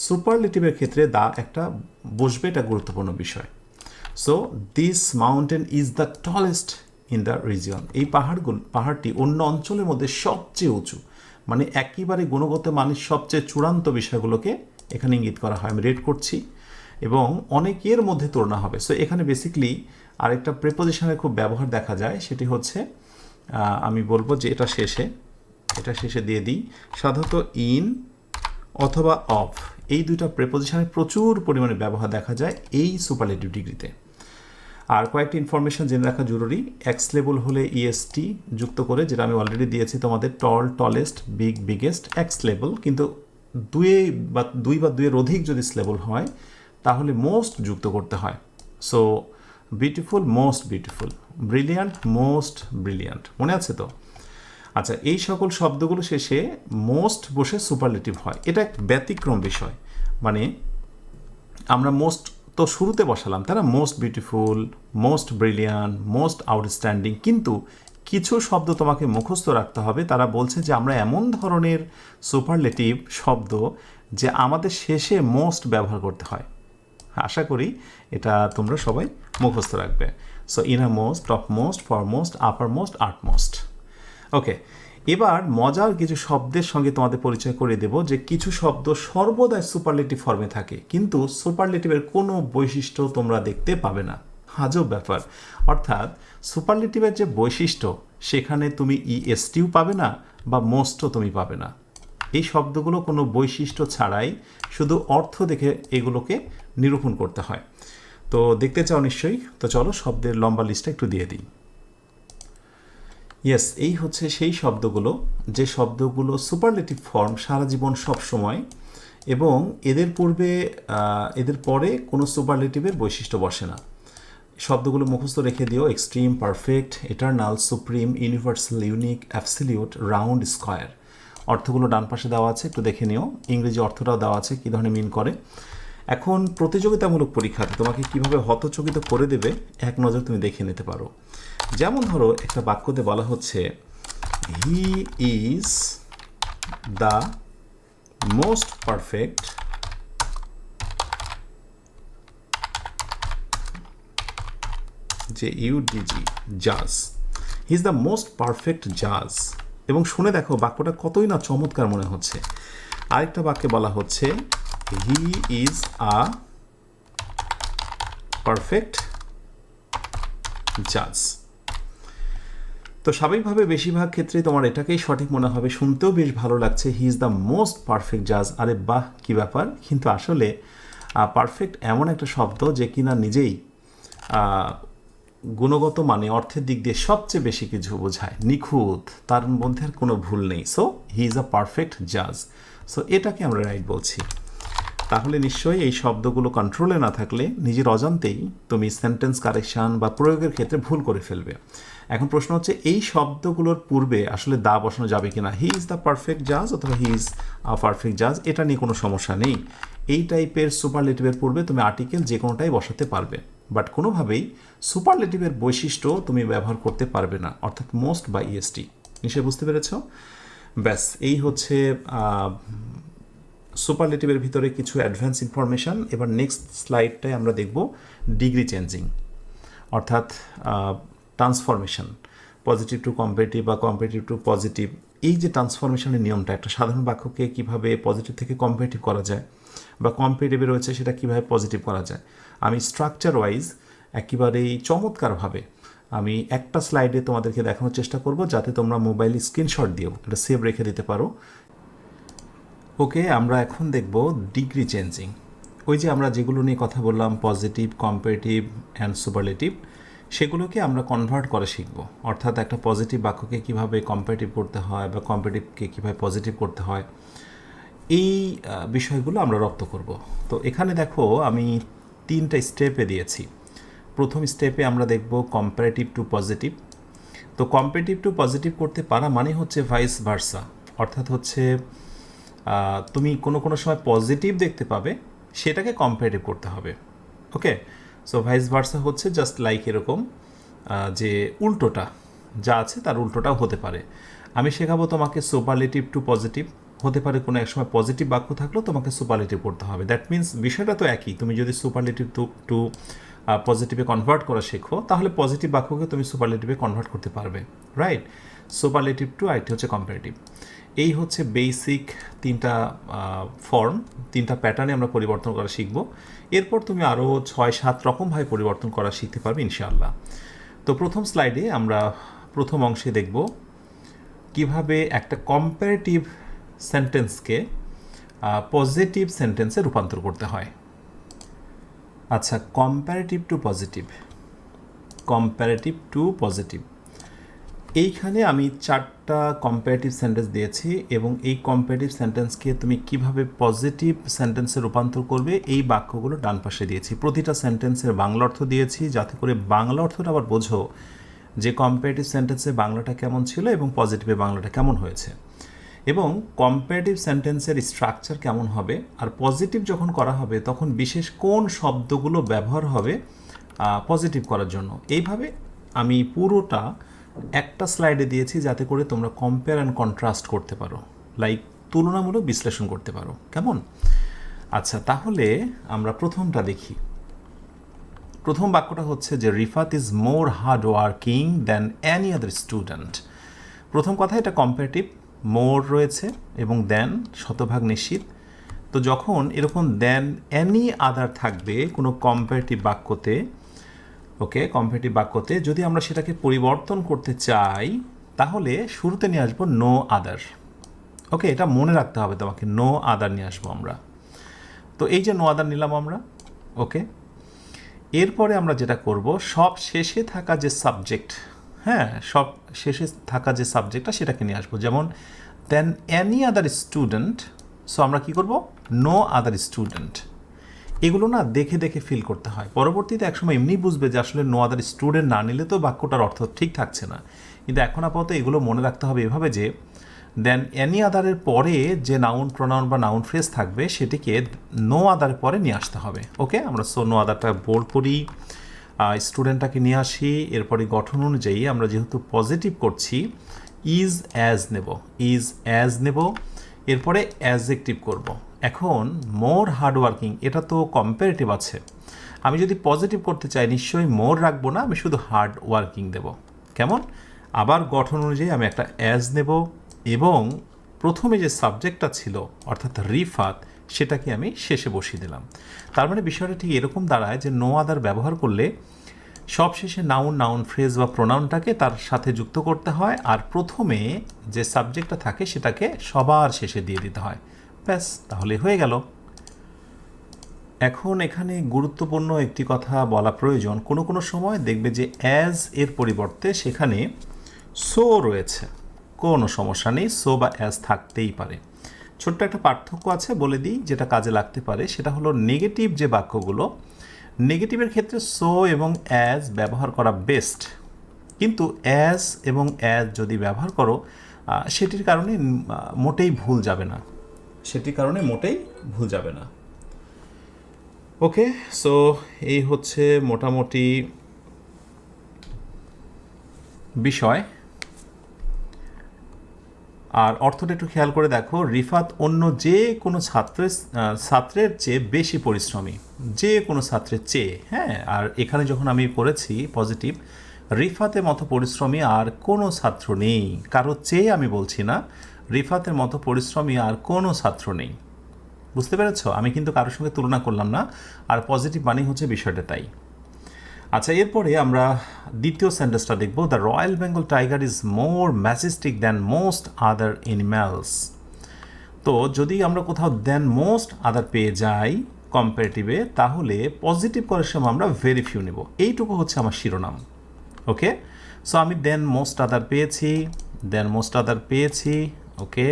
সুপারলেটিভের ক্ষেত্রে দা একটা বসবে, এটা গুরুত্বপূর্ণ বিষয়। So this mountain is the tallest in the region. এই পাহাড়টি অন্য অঞ্চলের মধ্যে সবচেয়ে উঁচু, মানে একেবারে গুণগত মানের সবচেয়ে চূড়ান্ত বিষয়গুলোকে এখানে ইঙ্গিত করা হয়। আমি রেড করছি এবং অনেকের মধ্যে তুলনা হবে। সো এখানে বেসিক্যালি আরেকটা প্রেপোজিশনের খুব ব্যবহার দেখা যায়, সেটি হচ্ছে আমি বলবো যে এটা শেষে দিয়ে দিই, সাধারণত ইন অথবা অফ, এই দুইটা প্রেপোজিশনের প্রচুর পরিমাণে ব্যবহার দেখা যায় এই সুপারলেটিভ ডিগ্রিতে। আর কয়েকটি ইনফরমেশন জেনে রাখা জরুরি। এক্স লেবল হলে ইএসটি যুক্ত করে, যেটা আমি অলরেডি দিয়েছি তোমাদের, টল, টলেস্ট, বিগ, বিগেস্ট, এক্স লেবল। কিন্তু দুই বা দুইয়ের অধিক যদি লেবল হয় তাহলে মোস্ট যুক্ত করতে হয়। So beautiful, most beautiful, brilliant, most brilliant, মনে আছে তো? আচ্ছা, এই সকল শব্দগুলো শেষে মোস্ট বসে সুপারলেটিভ হয়। এটা এক ব্যতিক্রম বিষয়। মানে আমরা মোস্ট তো শুরুতে বসালাম, তারা most beautiful, most brilliant, most outstanding, কিন্তু কিছু শব্দ তোমাকে মুখস্থ রাখতে হবে। তারা বলছে যে আমরা এমন ধরনের সুপারলেটিভ শব্দ যে আমাদের শেষে মোস্ট ব্যবহার করতে হয়। আশা করি এটা তোমরা সবাই মুখস্থ রাখবে। So innermost, topmost, foremost, uppermost, utmost. Okay, এবার মজার কিছু শব্দের সঙ্গে তোমাদের পরিচয় করে দেব, যে কিছু শব্দ সর্বদাই সুপারলেটিভ ফর্মে থাকে, কিন্তু সুপারলেটিভের কোনো বৈশিষ্ট্য তোমরা দেখতে পাবে না। আজব ব্যাপার। অর্থাৎ সুপারলেটিভের যে বৈশিষ্ট্য, সেখানে তুমি ইএসটিও পাবে না বা মোস্টও তুমি পাবে না। এই শব্দগুলো কোনো বৈশিষ্ট্য ছাড়াই শুধু অর্থ দেখে এগুলোকে নিরূপণ করতে হয়। তো দেখতে চাও নিশ্চয়ই? তো চলো শব্দের লম্বা লিস্টটা একটু দিয়ে দিই। ইয়েস, এই হচ্ছে সেই শব্দগুলো যে শব্দগুলো সুপারলেটিভ ফর্ম সারা জীবন সব সময়, এবং এদের পরে কোনো সুপারলেটিভের বৈশিষ্ট্য বসে না। শব্দগুলো মুখস্থ রেখে দিও: extreme, perfect, eternal, supreme, universal, unique, absolute, round, square. অর্থগুলো ডান পাশে দেওয়া আছে, একটু দেখে নিও। ইংরেজি অর্থটাও দেওয়া আছে, কী ধরনের মিন করে। এখন প্রতিযোগিতামূলক পরীক্ষাতে তোমাকে কিভাবে হতচকিত করে দেবে এক নজর তুমি দেখে নিতে পারো। যেমন ধরো একটা বাক্যতে বলা হচ্ছে he is the most perfect JUDG জাজ। He is the most perfect জাজ। এবং শুনে দেখো বাক্যটা কতই না চমৎকার মনে হচ্ছে। আরেকটা বাক্যে বলা হচ্ছে হি ইজ আ পারফেক্ট জাজ। তো স্বাভাবিকভাবে বেশিরভাগ ক্ষেত্রে তোমার এটাকেই সঠিক মনে হবে, শুনতেও বেশ ভালো লাগছে, he is the most perfect জাজ। আরে বাহ, কী ব্যাপার! কিন্তু আসলে পারফেক্ট এমন একটা শব্দ যে কিনা নিজেই গুণগত মানে অর্থের দিক দিয়ে সবচেয়ে বেশি কিছু বোঝায়, নিখুঁত, তার মধ্যে আর কোনো ভুল নেই। So he is a perfect জাজ। সো এটাকে আমরা রাইট বলছি। তাহলে নিশ্চয়ই এই শব্দগুলো কন্ট্রোলে না থাকলে নিজের অজান্তেই তুমি সেন্টেন্স কারেকশন বা প্রয়োগের ক্ষেত্রে ভুল করে ফেলবে। এখন প্রশ্ন হচ্ছে এই শব্দগুলোর পূর্বে আসলে দা বসানো যাবে কিনা। হি ইজ দ্য পারফেক্ট জাজ অথবা হি ইজ আ পারফেক্ট জাজ, এটা নিয়ে কোনো সমস্যা নেই। এই টাইপের সুপারলেটিভের পূর্বে তুমি আর্টিকেল যে কোনোটাই বসাতে পারবে, বাট কোনোভাবেই সুপারলেটিভের বৈশিষ্ট্য তুমি ব্যবহার করতে পারবে না, অর্থাৎ মোস্ট বা ইএসটি। নিশ্চয়ই বুঝতে পেরেছ? ব্যাস, এই হচ্ছে সুপারলেটিভের ভিতরে কিছু অ্যাডভান্স ইনফরমেশান। এবার নেক্সট স্লাইডটায় আমরা দেখব ডিগ্রি চেঞ্জিং, অর্থাৎ ট্রান্সফরমেশন, পজিটিভ টু কম্পারেটিভ বা কম্পারেটিভ টু পজিটিভ। এই যে ট্রান্সফরমেশনের নিয়মটা, একটা সাধারণ বাক্যকে কীভাবে পজিটিভ থেকে কম্পারেটিভ করা যায়, বা কম্পারেটিভে রয়েছে সেটা কীভাবে পজিটিভ করা যায়, আমি স্ট্রাকচার ওয়াইজ একেবারেই চমৎকারভাবে আমি একটা স্লাইডে তোমাদেরকে দেখানোর চেষ্টা করব, যাতে তোমরা মোবাইলে স্ক্রিনশট দিও এটা সেভ রেখে দিতে পারো। ওকে, আমরা এখন দেখব ডিগ্রি চেঞ্জিং। ওই যে আমরা যেগুলো নিয়ে কথা বললাম, পজিটিভ, কম্পারেটিভ অ্যান্ড সুপারলেটিভ, সেগুলোকে আমরা কনভার্ট করা শিখব। অর্থাৎ একটা পজিটিভ বাক্যকে কীভাবে কম্পারেটিভ করতে হয় বা কম্পারেটিভকে কীভাবে পজিটিভ করতে হয়, এই বিষয়গুলো আমরা রপ্ত করব। তো এখানে দেখো আমি 3টা স্টেপে দিয়েছি। প্রথম স্টেপে আমরা দেখব কম্পারেটিভ টু পজিটিভ। তো কম্পারেটিভ টু পজিটিভ করতে পারা মানে হচ্ছে ভাইস ভার্সা, অর্থাৎ হচ্ছে তুমি কোনো সময় পজিটিভ দেখতে পাবে, সেটাকে কম্পারেটিভ করতে হবে। ওকে, সো ভাইস ভার্সা হচ্ছে জাস্ট লাইক এরকম যে উল্টোটা যা আছে তার উল্টোটাও হতে পারে। আমি শেখাবো তোমাকে সুপারলেটিভ টু পজিটিভ। হতে পারে কোনো এক সময় পজিটিভ বাক্য থাকলেও তোমাকে সুপারলেটিভ করতে হবে। দ্যাট মিন্স বিষয়টা তো একই। তুমি যদি সুপারলেটিভ টু পজিটিভে কনভার্ট করা শেখো, তাহলে পজিটিভ বাক্যকে তুমি সুপারলেটিভে কনভার্ট করতে পারবে, রাইট? সুপারলেটিভ টু, আরেকটি হচ্ছে কম্পারেটিভ। এই হচ্ছে বেসিক 3টা ফর্ম, 3টা প্যাটার্নে আমরা পরিবর্তন করা শিখব। এরপর তুমি আরও 6-7 রকমভাবে পরিবর্তন করা শিখতে পারবে ইনশাআল্লাহ। তো প্রথম স্লাইডে আমরা প্রথম অংশে দেখব কিভাবে একটা কম্পারেটিভ সেন্টেন্সকে পজিটিভ সেন্টেন্সে রূপান্তর করতে হয়। আচ্ছা, comparative two positive, comparative two positive, এইখানে আমি 4টা কম্পারেটিভ সেন্টেন্স দিয়েছি, এবং এই কম্পারেটিভ সেন্টেন্সকে তুমি কিভাবে পজিটিভ সেন্টেন্সে রূপান্তর করবে এই বাক্যগুলো ডান পাশে দিয়েছি। প্রতিটা সেন্টেন্সের বাংলা অর্থ দিয়েছি, যাতে করে বাংলা অর্থটা আবার বোঝো যে কম্পারেটিভ সেন্টেন্সে বাংলাটা কেমন ছিল এবং পজিটিভে বাংলাটা কেমন হয়েছে, এবং কম্পারেটিভ সেন্টেন্সের স্ট্রাকচার কেমন হবে, আর পজিটিভ যখন করা হবে তখন বিশেষ কোন শব্দগুলো ব্যবহার হবে পজিটিভ করার জন্য। এইভাবে আমি পুরোটা একটা স্লাইডে দিয়েছি, যাতে করে তোমরা কম্পেয়ার অ্যান্ড কন্ট্রাস্ট করতে পারো, লাইক তুলনামূলক বিশ্লেষণ করতে পারো। কেমন? আচ্ছা, তাহলে আমরা প্রথমটা দেখি। প্রথম বাক্যটা হচ্ছে যে Rifat is more hard working than any other student. প্রথম কথা, এটা কম্পারেটিভ, মোর রয়েছে এবং দেন শতভাগ নিশ্চিত। তো যখন এরকম দেন অ্যানি আদার থাকবে কোনো কম্পারেটিভ বাক্যতে, ওকে, কম্পারেটিভ বাক্যতে যদি আমরা সেটাকে পরিবর্তন করতে চাই, তাহলে শুরুতে নিয়ে আসবো নো আদার। ওকে, এটা মনে রাখতে হবে তোমাকে, নো আদার নিয়ে আসবো আমরা। তো এই যে নো আদার নিলাম আমরা, ওকে। এরপরে আমরা যেটা করব, সব শেষে থাকা যে সাবজেক্ট, হ্যাঁ, সব শেষে থাকা যে সাবজেক্টটা সেটাকে নিয়ে আসবো। যেমন দেন এনি আদার স্টুডেন্ট, সো আমরা কি করব, নো আদার স্টুডেন্ট। এগুলো না দেখে দেখে ফিল করতে হয়, পরবর্তীতে একসময় এমনি বুঝবে যে আসলে নো আদার স্টুডেন্ট না নিলে তো বাক্যটার অর্থ ঠিক থাকছে না। কিন্তু এখন আপাতত এগুলো মনে রাখতে হবে এভাবে যে দেন এনি আদারের পরে যে নাউন প্রোনাউন বা নাউন ফ্রেজ থাকবে সেটিকে নো আদারের পরে নিয়ে আসতে হবে। ওকে, আমরা সো নো আদারটা বোল্ড করি, স্টুডেন্টটাকে নিয়ে আসি, এরপরে গঠন অনুযায়ী আমরা যেহেতু পজিটিভ করছি ইজ অ্যাজ নেব, ইজ অ্যাজ নেব, এরপরে অ্যাডজেক্টিভ করব। এখন মোর হার্ডওয়ার্কিং, এটা তো কম্পারেটিভ আছে, আমি যদি পজিটিভ করতে চাই নিশ্চয়ই মোর রাখবো না, আমি শুধু হার্ড ওয়ার্কিং দেব। কেমন, আবার গঠন অনুযায়ী আমি একটা অ্যাজ নেব এবং প্রথমে যে সাবজেক্টটা ছিল অর্থাৎ রিফাত সেটাকে আমি শেষে বসিয়ে দিলাম। তার মানে বিষয়টা ঠিক এরকম দাঁড়ায় যে নো আদার ব্যবহার করলে সব শেষে নাউন, নাউন ফ্রেজ বা প্রোনাউনটাকে তার সাথে যুক্ত করতে হয়, আর প্রথমে যে সাবজেক্টটা থাকে সেটাকে সবার শেষে দিয়ে দিতে হয়। ব্যাস, তাহলে হয়ে গেল। এখন এখানে গুরুত্বপূর্ণ একটি কথা বলা প্রয়োজন, কোনো কোনো সময় দেখবে যে অ্যাজ এর পরিবর্তে সেখানে সো রয়েছে, কোনো সমস্যা নেই, সো বা অ্যাজ থাকতেই পারে। ছোট্ট একটা পার্থক্য আছে বলে দিই যেটা কাজে লাগতে পারে, সেটা হলো নেগেটিভ যে বাক্যগুলো, নেগেটিভের ক্ষেত্রে সো এবং অ্যাজ ব্যবহার করা বেস্ট, কিন্তু অ্যাজ এবং অ্যাজ যদি ব্যবহার করো সেটির কারণে মোটেই ভুল যাবে না, সেটির কারণে মোটেই ভুল যাবে না। ওকে, সো এই হচ্ছে মোটামুটি বিষয়। আর অর্থটা একটু খেয়াল করে দেখো, রিফাত অন্য যে কোনো ছাত্রের চেয়ে বেশি পরিশ্রমী, যে কোনো ছাত্রের চেয়ে। হ্যাঁ, আর এখানে যখন আমি পড়েছি পজিটিভ, রিফাতের মতো পরিশ্রমী আর কোনো ছাত্র নেই, কারো চেয়ে আমি বলছি না, রিফাতের মতো পরিশ্রমী আর কোনো ছাত্র নেই। বুঝতে পেরেছ, আমি কিন্তু কারোর সঙ্গে তুলনা করলাম না, আর পজিটিভ মানে হচ্ছে বিষয়টা তাই। আচ্ছা, এরপরে আমরা দ্বিতীয় সেন্টেন্সটা দেখব, the royal Bengal tiger is more Majestic than most other animals. তো যদি আমরা কোথাও দ্যান মোস্ট আদার পেয়ে যাই কম্পারেটিভে, তাহলে পজিটিভ করার সময় আমরা ভেরি ফিউ নেব, এইটুকু হচ্ছে আমার শিরোনাম। ওকে, সো আমি দেন মোস্ট আদার পেয়েছি, দেন মোস্ট আদার পেয়েছি। ওকে,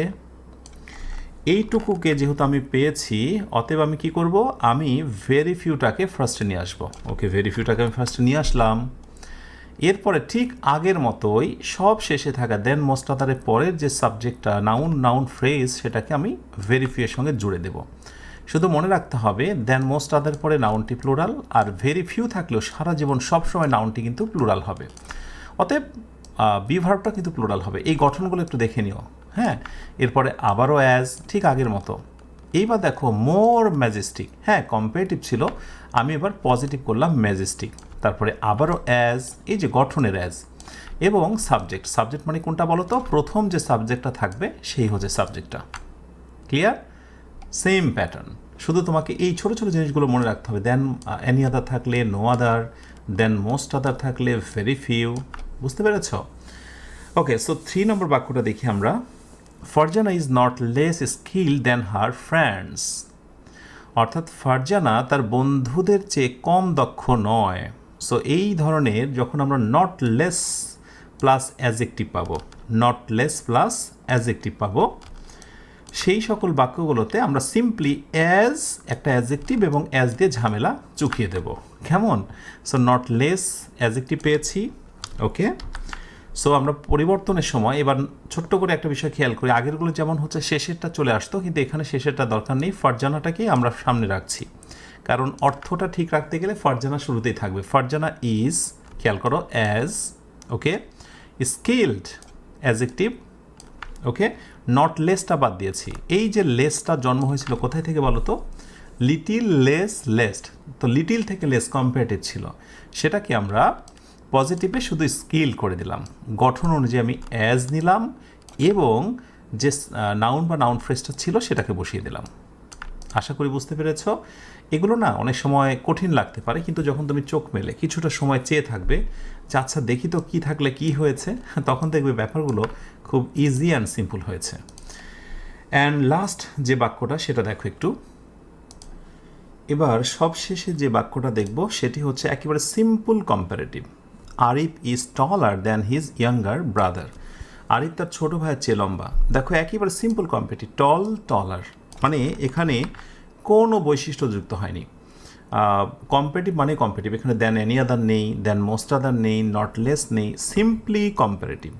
এইটুকুকে যেহেতু আমি পেয়েছি, অতএব আমি কি করব, আমি ভেরি ফিউটাকে ফার্স্টে নিয়ে আসবো। ওকে, ভেরি ফিউটাকে আমি ফার্স্টে নিয়ে আসলাম। এরপরে ঠিক আগের মতোই সব শেষে থাকা দেন মোস্ট আদারের পরের যে সাবজেক্টটা নাউন, নাউন ফ্রেজ, সেটাকে আমি ভেরি ফিউয়ের সঙ্গে জুড়ে দেব। শুধু মনে রাখতে হবে দেন মোস্ট আদার পরে নাউনটি প্লুরাল, আর ভেরি ফিউ থাকলেও সারা জীবন সবসময় নাউনটি কিন্তু প্লুরাল হবে। অতএব বি ভার্বটা কিন্তু প্লুরাল হবে। এই গঠনগুলো একটু দেখে নিও। হ্যাঁ, এরপরে আবারও অ্যাজ, ঠিক আগের মতো। এইবার দেখো মোর ম্যাজেস্টিক, হ্যাঁ কম্পারেটিভ ছিল, আমি এবার পজিটিভ করলাম ম্যাজেস্টিক, তারপরে আবারও অ্যাজ, এই যে গঠনের অ্যাজ, এবং সাবজেক্ট। সাবজেক্ট মানে কোনটা বলো তো, প্রথম যে সাবজেক্টটা থাকবে সেই হচ্ছে সাবজেক্টটা। ক্লিয়ার? সেম প্যাটার্ন, শুধু তোমাকে এই ছোটো ছোটো জিনিসগুলো মনে রাখতে হবে। দেন এনি আদার থাকলে নো আদার, দেন মোস্ট আদার থাকলে ভেরি ফিউ। বুঝতে পেরেছ? ওকে, সো 3 নম্বর বাক্যটা দেখি আমরা। Farzana is not less skill than her friends, অর্থাৎ ফারজানা তার বন্ধুদের চেয়ে কম দক্ষ নয়। সো এই ধরনের যখন আমরা নট লেস প্লাস অ্যাডজেক্টিভ পাবো, নট লেস প্লাস অ্যাডজেক্টিভ পাবো, সেই সকল বাক্যগুলোতে আমরা সিম্পলি অ্যাজ একটা অ্যাডজেক্টিভ এবং অ্যাজ দিয়ে ঝামেলা চুকিয়ে দেব। কেমন? সো নট লেস অ্যাডজেক্টিভ পেয়েছি। ওকে, সো আমরা পরিবর্তনের সময় এবার ছোট্ট করে একটা বিষয় খেয়াল করি, আগেরগুলো যেমন হচ্ছে শেষেরটা চলে আসতো, কিন্তু এখানে শেষেরটা দরকার নেই, ফারজানাটাকেই আমরা সামনে রাখছি, কারণ অর্থটা ঠিক রাখতে গেলে ফারজানা শুরুতেই থাকবে। ফারজানা ইজ, খেয়াল করো, as. Okay, skilled adjective. Okay, not লেসটা বাদ দিয়েছি। এই যে লেসটা জন্ম হয়েছিল কোথায় থেকে বলো তো? লিটিল লেস লেস্ট, তো লিটিল থেকে লেস কম্পারেটিভ ছিল, সেটাকে আমরা পজিটিভে শুধু স্কিল করে দিলাম। গঠন অনুযায়ী আমি অ্যাজ নিলাম এবং যে নাউন বা নাউন ফ্রেজটা ছিল সেটাকে বসিয়ে দিলাম। আশা করি বুঝতে পেরেছ। এগুলো না অনেক সময় কঠিন লাগতে পারে, কিন্তু যখন তুমি চোখ মেলে কিছুটা সময় চেয়ে থাকবে যে আচ্ছা দেখি তো কী থাকলে কী হয়েছে, তখন দেখবে ব্যাপারগুলো খুব ইজি অ্যান্ড সিম্পল হয়েছে। অ্যান্ড লাস্ট যে বাক্যটা সেটা দেখো একটু। এবার সবশেষে যে বাক্যটা দেখব সেটি হচ্ছে একেবারে simple comparative. Arif is taller than his younger brother. Arif তার ছোট ভাইয়ের চেয়ে লম্বা। দেখো একেবারে সিম্পল কম্পেটিভ, টল টলার, মানে এখানে কোনো বৈশিষ্ট্য যুক্ত হয়নি। কম্পারেটিভ মানে কম্পারেটিভ, এখানে দেন এনি আদার নেই, দেন মোস্ট আদার নেই, নট লেস নেই, সিম্পলি কম্পারেটিভ।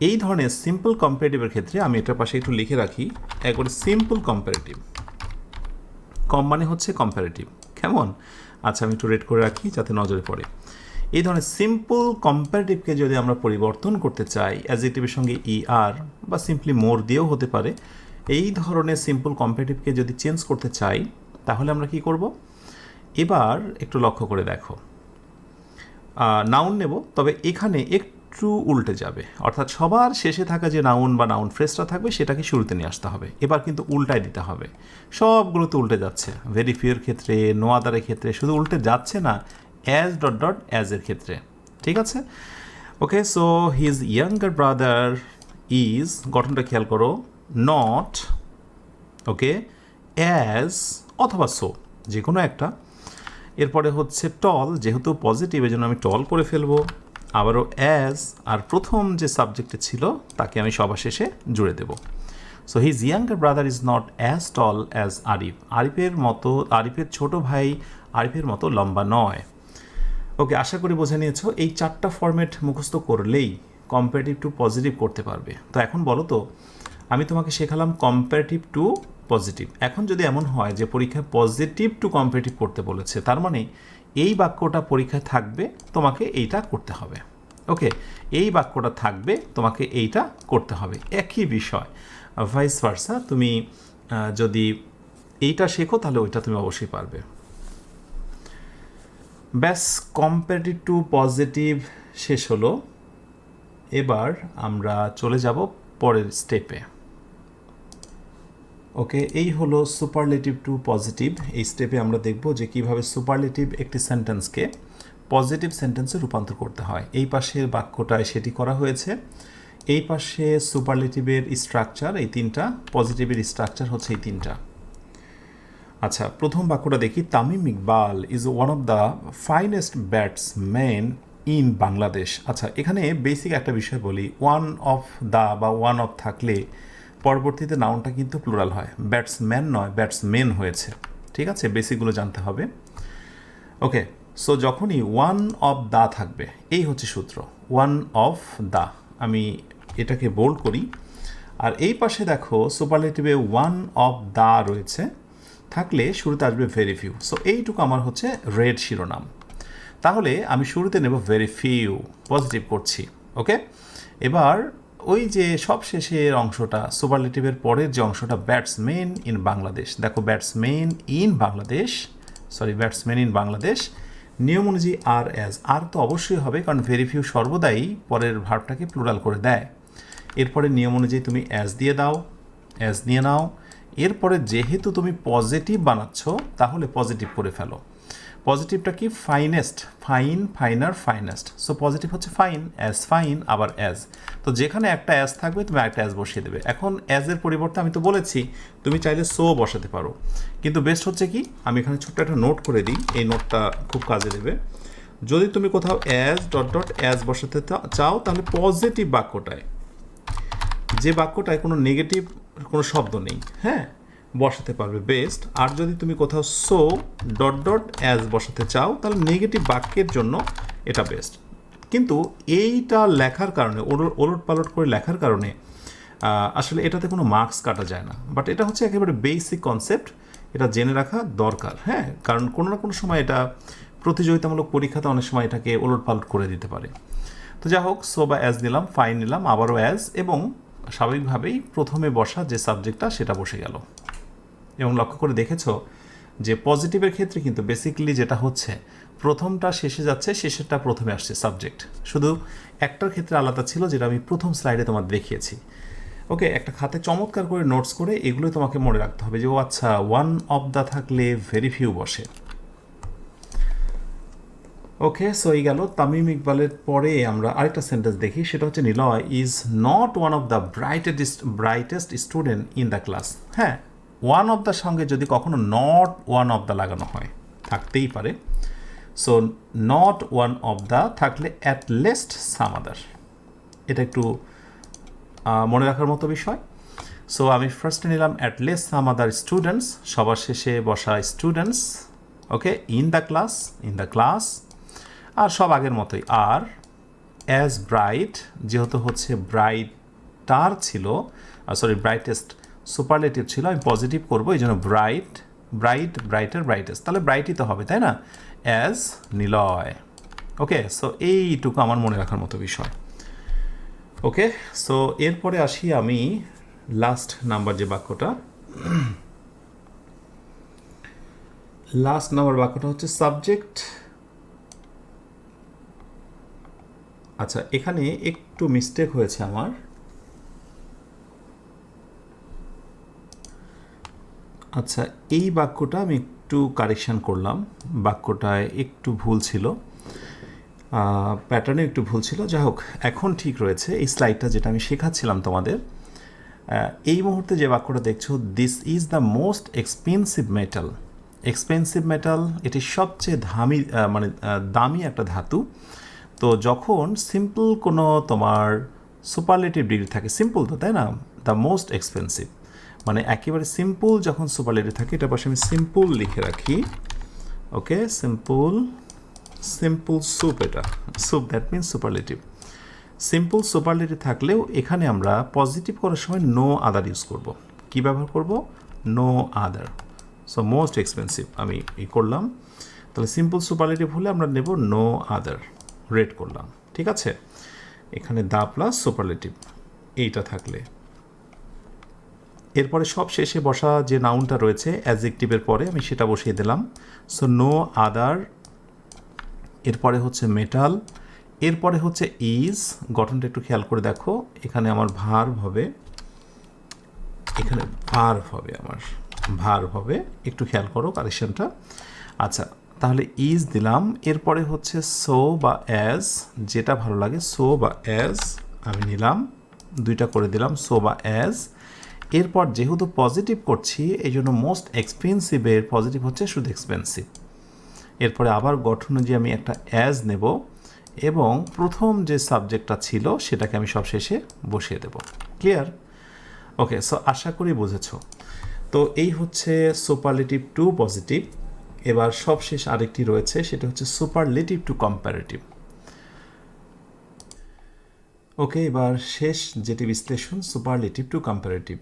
এই ধরনের সিম্পল কম্পারেটিভের ক্ষেত্রে আমি এটার পাশে একটু লিখে রাখি একবারে সিম্পল কম্পারেটিভ। কম মানে হচ্ছে কম্পারেটিভ, কেমন? আচ্ছা আমি একটু রেড করে রাখি যাতে নজরে পড়ে। এই ধরনের সিম্পল কম্পারেটিভকে যদি আমরা পরিবর্তন করতে চাই অ্যাডজেক্টিভের সঙ্গে আর বা সিম্পলি মোর দিয়েও হতে পারে, এই ধরনের সিম্পল কম্পারেটিভকে যদি চেঞ্জ করতে চাই তাহলে আমরা কি করব? এবার একটু লক্ষ্য করে দেখো, নাউন নেব, তবে এখানে একটু উল্টে যাবে, অর্থাৎ সবার শেষে থাকা যে নাউন বা নাউন ফ্রেজটা থাকবে সেটাকে শুরুতে নিয়ে আসতে হবে। এবার কিন্তু উল্টায় দিতে হবে, সবগুলোতে উল্টে যাচ্ছে। ভেরি ফিউর ক্ষেত্রে, নো আদারের ক্ষেত্রে শুধু উল্টে যাচ্ছে না, অ্যাজ ডট ডট অ্যাজের ক্ষেত্রে, ঠিক আছে? Okay, so his younger brother is, গঠনটা খেয়াল করো, নট, ওকে, অ্যাজ অথবা সো, যে কোনো একটা। এরপরে হচ্ছে টল, যেহেতু পজিটিভ এই জন্য আমি টল করে ফেলবো, আবারও অ্যাজ, আর প্রথম যে সাবজেক্টে ছিল তাকে আমি সবার শেষে জুড়ে দেব। So his younger brother is not as tall as Arif. আরিফের ছোট ভাই আরিফের মতো লম্বা নয়। ওকে, আশা করি বোঝা নিয়েছো। এই 4টা ফরম্যাট মুখস্থ করলেই কম্পারেটিভ টু পজিটিভ করতে পারবে। তো এখন বলো তো, আমি তোমাকে শেখালাম কম্পারেটিভ টু পজিটিভ। এখন যদি এমন হয় যে পরীক্ষায় পজিটিভ টু কম্পারেটিভ করতে বলেছে, তার মানে এই বাক্যটা পরীক্ষায় থাকবে, তোমাকে এইটা করতে হবে। ওকে, এই বাক্যটা থাকবে, তোমাকে এইটা করতে হবে, একই বিষয়। ভাইস ভার্সা, তুমি যদি এইটা শেখো তাহলে ওইটা তুমি অবশ্যই পারবে। ব্যাস, কম্পারেটিভ টু পজিটিভ শেষ হলো। এবার আমরা চলে যাব পরের স্টেপে। ওকে, এই হলো সুপারলেটিভ টু পজিটিভ। এই স্টেপে আমরা দেখব যে কিভাবে সুপারলেটিভ একটি সেন্টেন্সকে পজিটিভ সেন্টেন্সে রূপান্তর করতে হয়। এই পাশের বাক্যটায় সেটি করা হয়েছে। এই পাশে সুপারলেটিভের স্ট্রাকচার এই 3টা, পজিটিভের স্ট্রাকচার হচ্ছে এই 3টা। আচ্ছা, প্রথম বাক্যটা দেখি। Tamim Iqbal is one of the finest batsman in Bangladesh. আচ্ছা, এখানে বেসিক একটা বিষয় বলি, ওয়ান অফ দ্য বা ওয়ান অফ থাকলে পরবর্তীতে নাউনটা কিন্তু প্লুরাল হয়, ব্যাটসম্যান নয়, ব্যাটসম্যান হয়েছে। ঠিক আছে, বেসিকগুলো জানতে হবে। ওকে, সো যখনই ওয়ান অফ দ্য থাকবে, এই হচ্ছে সূত্র, ওয়ান অফ দ্য। আমি এটাকে বোল্ড করি। আর এই পাশে দেখো সুপারলেটিভে ওয়ান অফ দ্য রয়েছে, থাকলে শুরুতে আসবে ভেরি ফিউ। সো এইটুকু আমার হচ্ছে রেড শিরোনাম। তাহলে আমি শুরুতে নেব ভেরি ফিউ, পজিটিভ করছি। ওকে, এবার ওই যে সব শেষের অংশটা, সুপারলেটিভের পরের যে অংশটা, ব্যাটসম্যান ইন বাংলাদেশ। দেখো batsman in Bangladesh, batsman in Bangladesh, নিয়ম অনুযায়ী আর অ্যাজ। আর তো অবশ্যই হবে, কারণ ভেরি ফিউ সর্বদাই পরের ভার্বটাকে প্লুরাল করে দেয়। এরপরে নিয়ম অনুযায়ী তুমি অ্যাজ দিয়ে দাও, অ্যাজ নিয়ে নাও। এরপরে যেহেতু তুমি পজিটিভ বানাচ্ছ, তাহলে পজিটিভ করে ফেলো। পজিটিভটা কি? Finest, fine, finer, finest. So positive হচ্ছে ফাইন, অ্যাজ ফাইন, আবার অ্যাজ। তো যেখানে একটা অ্যাজ থাকবে তুমি একটা অ্যাজ বসিয়ে দেবে। এখন অ্যাজের পরিবর্তে আমি তো বলেছি তুমি চাইলে সো বসাতে পারো, কিন্তু বেস্ট হচ্ছে কি, আমি এখানে ছোট্ট একটা নোট করে দিই, এই নোটটা খুব কাজে দেবে। যদি তুমি কোথাও অ্যাজ ডট ডট অ্যাজ বসাতে চাও, তাহলে পজিটিভ বাক্যটায়, যে বাক্যটায় কোনো নেগেটিভ কোনো শব্দ নেই, হ্যাঁ, বসাতে পারবে বেস্ট। আর যদি তুমি কোথাও সো ডট ডট অ্যাজ বসাতে চাও, তাহলে নেগেটিভ বাক্যের জন্য এটা বেস্ট। কিন্তু এইটা লেখার কারণে, ওলট পালট করে লেখার কারণে আসলে এটাতে কোনো মার্কস কাটা যায় না। বাট এটা হচ্ছে একেবারে বেসিক কনসেপ্ট, এটা জেনে রাখা দরকার, হ্যাঁ, কারণ কোনো না কোনো সময় এটা প্রতিযোগিতামূলক পরীক্ষাতে অনেক সময় এটাকে ওলট পালট করে দিতে পারে। তো যা হোক, সো বা অ্যাজ নিলাম, ফাইন নিলাম, আবারও অ্যাজ, এবং স্বাভাবিকভাবেই প্রথমে বসা যে সাবজেক্টটা সেটা বসে গেল। এবং লক্ষ্য করে দেখেছো যে পজিটিভের ক্ষেত্রে কিন্তু বেসিক্যালি যেটা হচ্ছে, প্রথমটা শেষে যাচ্ছে, শেষেরটা প্রথমে আসছে সাবজেক্ট। শুধু একটার ক্ষেত্রে আলাদা ছিল, যেটা আমি প্রথম স্লাইডে তোমার দেখিয়েছি। ওকে, একটা খাতে চমৎকার করে নোটস করে এগুলোই তোমাকে মনে রাখতে হবে যে ও আচ্ছা, ওয়ান অফ দ্য থাকলে ভেরি ফিউ বসে। ওকে, সো এই গেল তামিম ইকবালের। পরে আমরা আরেকটা সেন্টেন্স দেখি, সেটা হচ্ছে Niloy is not one of the brightest student in the class. হ্যাঁ, ওয়ান অফ দ্য সঙ্গে যদি কখনো নট ওয়ান অফ দ্য লাগানো হয়, থাকতেই পারে। So not one of the থাকলে অ্যাট লিস্ট সাম আদার, এটা একটু মনে রাখার মতো বিষয়। সো আমি ফার্স্টে নিলাম at least some other students, সবার শেষে বসা students, okay, in the class, আর সব আগের মতোই। আর অ্যাজ ব্রাইট, যেহেতু হচ্ছে ব্রাইটার ছিল, ব্রাইটেস্ট সুপারলেটিভ ছিল, আমি পজিটিভ করবো, এই জন্য ব্রাইটার ব্রাইটেস্ট, তাহলে ব্রাইটই তো হবে, তাই না? অ্যাজ নিলয়। ওকে, সো এইটুকু আমার মনে রাখার মতো বিষয়। ওকে, সো এরপরে আসি আমি লাস্ট নাম্বার যে বাক্যটা, লাস্ট নাম্বার বাক্যটা হচ্ছে সাবজেক্ট। আচ্ছা, এখানে একটু মিস্টেক হয়েছে আমার। আচ্ছা, এই বাক্যটা আমি একটু কারেকশান করলাম, বাক্যটায় একটু ভুল ছিল, প্যাটার্নে একটু ভুল ছিল। যাই হোক, এখন ঠিক রয়েছে। এই স্লাইডটা যেটা আমি শেখাচ্ছিলাম তোমাদের, এই মুহূর্তে যে বাক্যটা দেখছো, this is the most expensive metal. Expensive metal, এটি সবচেয়ে দামি একটা ধাতু। তো যখন সিম্পল কোনো তোমার সুপারলেটিভ ডিগ্রি থাকে, সিম্পল তো, তাই না? দ্য মোস্ট এক্সপেন্সিভ মানে একেবারে সিম্পল যখন সুপারলেটিভ থাকে, এটার পাশে আমি সিম্পল লিখে রাখি। ওকে, সিম্পল স্যুপ, এটা soup, that means superlative. Simple superlative থাকলেও এখানে আমরা পজিটিভ করার সময় নো আদার ইউজ করব। কি ব্যবহার করব? No other. So most expensive আমি করলাম, তাহলে সিম্পল সুপারলেটিভ হলে আমরা নেব নো আদার, রেড করলাম, ঠিক আছে? এখানে দা প্লাস সুপারলেটিভ এইটা থাকলে, এরপরে সব শেষে বসা যে নাউনটা রয়েছে অ্যাডজেক্টিভের পরে, আমি সেটা বসিয়ে দিলাম। সো নো আদার, এরপরে হচ্ছে মেটাল, এরপরে হচ্ছে ইজ। গঠনটা একটু খেয়াল করে দেখো, এখানে আমার ভার্ব হবে, এখানে ভার্ব হবে, একটু খেয়াল করো কারেকশনটা। আচ্ছা, তাহলে ইজ দিলাম, এরপরে হচ্ছে সো বা অ্যাজ, যেটা ভালো লাগে, সো বা অ্যাজ আমি নিলাম, দুইটা করে দিলাম, সো বা অ্যাজ। এরপর যেহেতু পজিটিভ করছি, এই জন্য মোস্ট এক্সপেন্সিভের পজিটিভ হচ্ছে শুধু এক্সপেন্সিভ। এরপরে আবার গঠন অনুযায়ী আমি একটা অ্যাজ নেব, এবং প্রথম যে সাবজেক্টটা ছিল সেটাকে আমি সব শেষে বসিয়ে দেব। ক্লিয়ার? ওকে, সো আশা করি বুঝেছ। তো এই হচ্ছে সুপারলেটিভ টু পজিটিভ। এবার সবশেষ আরেকটি রয়েছে, সেটা হচ্ছে সুপারলেটিভ টু কম্পারেটিভ। ওকে, এবার শেষ যেটি বিশ্লেষণ, superlative to comparative.